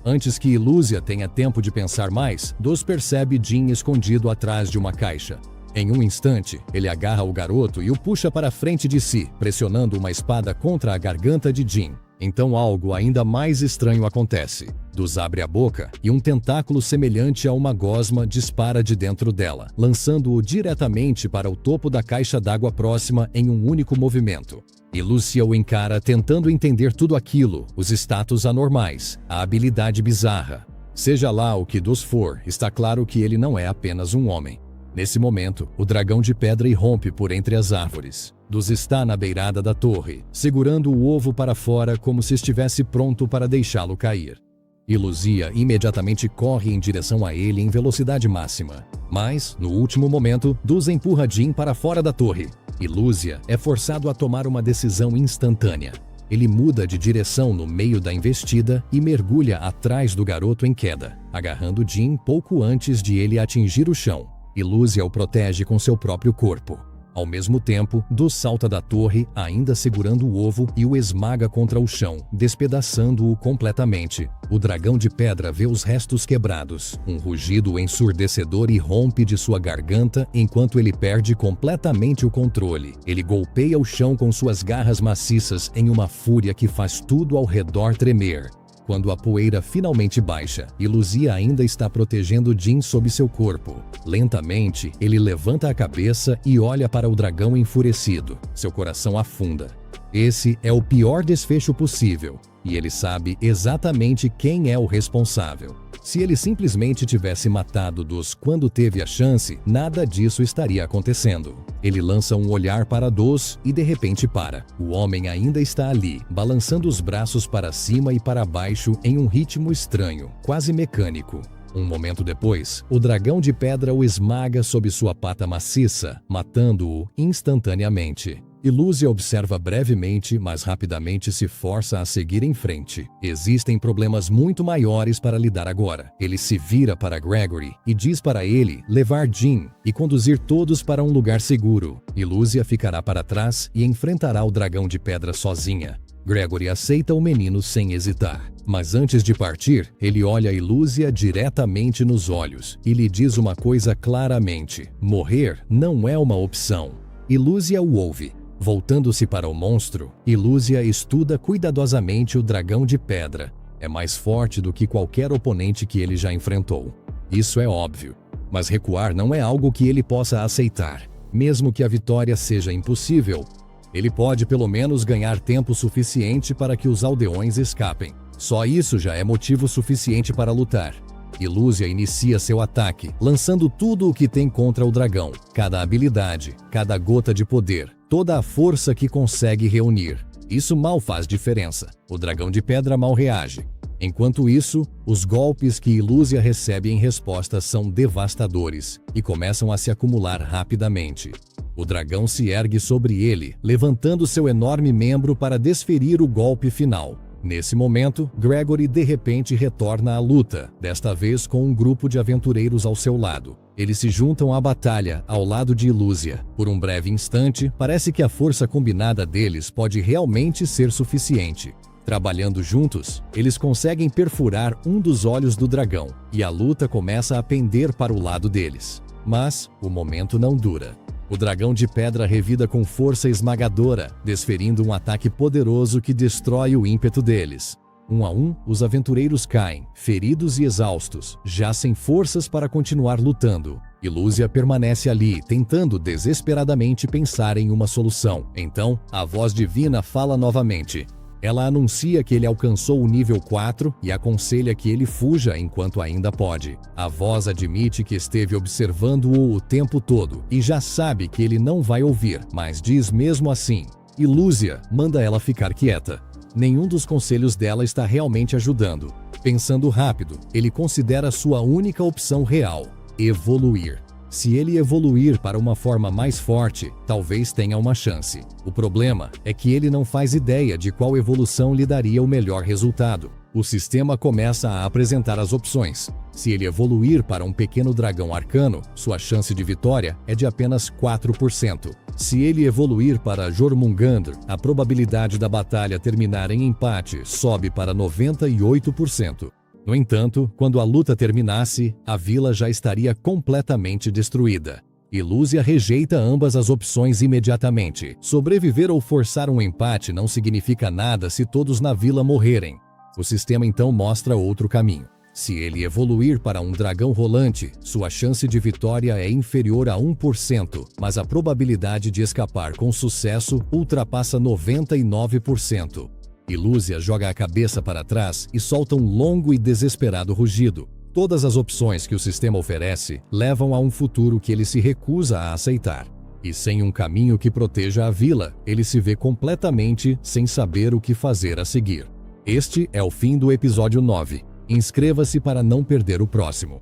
Antes que Ilúzia tenha tempo de pensar mais, Dus percebe Jim escondido atrás de uma caixa. Em um instante, ele agarra o garoto e o puxa para frente de si, pressionando uma espada contra a garganta de Jim. Então algo ainda mais estranho acontece. Dus abre a boca e um tentáculo semelhante a uma gosma dispara de dentro dela, lançando-o diretamente para o topo da caixa d'água próxima em um único movimento. Ilúzia o encara tentando entender tudo aquilo, os status anormais, a habilidade bizarra. Seja lá o que Dus for, está claro que ele não é apenas um homem. Nesse momento, o dragão de pedra irrompe por entre as árvores. Dus está na beirada da torre, segurando o ovo para fora como se estivesse pronto para deixá-lo cair. Ilúzia imediatamente corre em direção a ele em velocidade máxima. Mas, no último momento, Dus empurra Jim para fora da torre. Ilúzia é forçado a tomar uma decisão instantânea. Ele muda de direção no meio da investida e mergulha atrás do garoto em queda, agarrando Jim pouco antes de ele atingir o chão. Ilúzia o protege com seu próprio corpo. Ao mesmo tempo, Dus salta da torre, ainda segurando o ovo, e o esmaga contra o chão, despedaçando-o completamente. O dragão de pedra vê os restos quebrados. Um rugido ensurdecedor irrompe de sua garganta enquanto ele perde completamente o controle. Ele golpeia o chão com suas garras maciças em uma fúria que faz tudo ao redor tremer. Quando a poeira finalmente baixa, Ilúzia ainda está protegendo Jim sob seu corpo. Lentamente, ele levanta a cabeça e olha para o dragão enfurecido. Seu coração afunda. Esse é o pior desfecho possível, e ele sabe exatamente quem é o responsável. Se ele simplesmente tivesse matado Dus quando teve a chance, nada disso estaria acontecendo. Ele lança um olhar para Dus e de repente para. O homem ainda está ali, balançando os braços para cima e para baixo em um ritmo estranho, quase mecânico. Um momento depois, o dragão de pedra o esmaga sob sua pata maciça, matando-o instantaneamente. Ilúzia observa brevemente, mas rapidamente se força a seguir em frente. Existem problemas muito maiores para lidar agora. Ele se vira para Gregory e diz para ele levar Jim e conduzir todos para um lugar seguro. Ilúzia ficará para trás e enfrentará o dragão de pedra sozinha. Gregory aceita o menino sem hesitar. Mas antes de partir, ele olha Ilúzia diretamente nos olhos e lhe diz uma coisa claramente: morrer não é uma opção. Ilúzia o ouve. Voltando-se para o monstro, Ilúzia estuda cuidadosamente o dragão de pedra. É mais forte do que qualquer oponente que ele já enfrentou. Isso é óbvio. Mas recuar não é algo que ele possa aceitar. Mesmo que a vitória seja impossível, ele pode pelo menos ganhar tempo suficiente para que os aldeões escapem. Só isso já é motivo suficiente para lutar. Ilúzia inicia seu ataque, lançando tudo o que tem contra o dragão. Cada habilidade, cada gota de poder, toda a força que consegue reunir. Isso mal faz diferença. O dragão de pedra mal reage. Enquanto isso, os golpes que Ilúzia recebe em resposta são devastadores e começam a se acumular rapidamente. O dragão se ergue sobre ele, levantando seu enorme membro para desferir o golpe final. Nesse momento, Gregory de repente retorna à luta, desta vez com um grupo de aventureiros ao seu lado. Eles se juntam à batalha ao lado de Ilúzia. Por um breve instante, parece que a força combinada deles pode realmente ser suficiente. Trabalhando juntos, eles conseguem perfurar um dos olhos do dragão, e a luta começa a pender para o lado deles. Mas o momento não dura. O dragão de pedra revida com força esmagadora, desferindo um ataque poderoso que destrói o ímpeto deles. Um a um, os aventureiros caem, feridos e exaustos, já sem forças para continuar lutando. Ilúzia permanece ali, tentando desesperadamente pensar em uma solução. Então, a voz divina fala novamente. Ela anuncia que ele alcançou o nível 4 e aconselha que ele fuja enquanto ainda pode. A voz admite que esteve observando-o o tempo todo e já sabe que ele não vai ouvir, mas diz mesmo assim. Ilúzia manda ela ficar quieta. Nenhum dos conselhos dela está realmente ajudando. Pensando rápido, ele considera sua única opção real: evoluir. Se ele evoluir para uma forma mais forte, talvez tenha uma chance. O problema é que ele não faz ideia de qual evolução lhe daria o melhor resultado. O sistema começa a apresentar as opções. Se ele evoluir para um pequeno dragão arcano, sua chance de vitória é de apenas 4%. Se ele evoluir para Jormungandr, a probabilidade da batalha terminar em empate sobe para 98%. No entanto, quando a luta terminasse, a vila já estaria completamente destruída. Ilúzia rejeita ambas as opções imediatamente. Sobreviver ou forçar um empate não significa nada se todos na vila morrerem. O sistema então mostra outro caminho. Se ele evoluir para um dragão rolante, sua chance de vitória é inferior a 1%, mas a probabilidade de escapar com sucesso ultrapassa 99%. Ilúzia joga a cabeça para trás e solta um longo e desesperado rugido. Todas as opções que o sistema oferece levam a um futuro que ele se recusa a aceitar. E sem um caminho que proteja a vila, ele se vê completamente sem saber o que fazer a seguir. Este é o fim do episódio 9. Inscreva-se para não perder o próximo.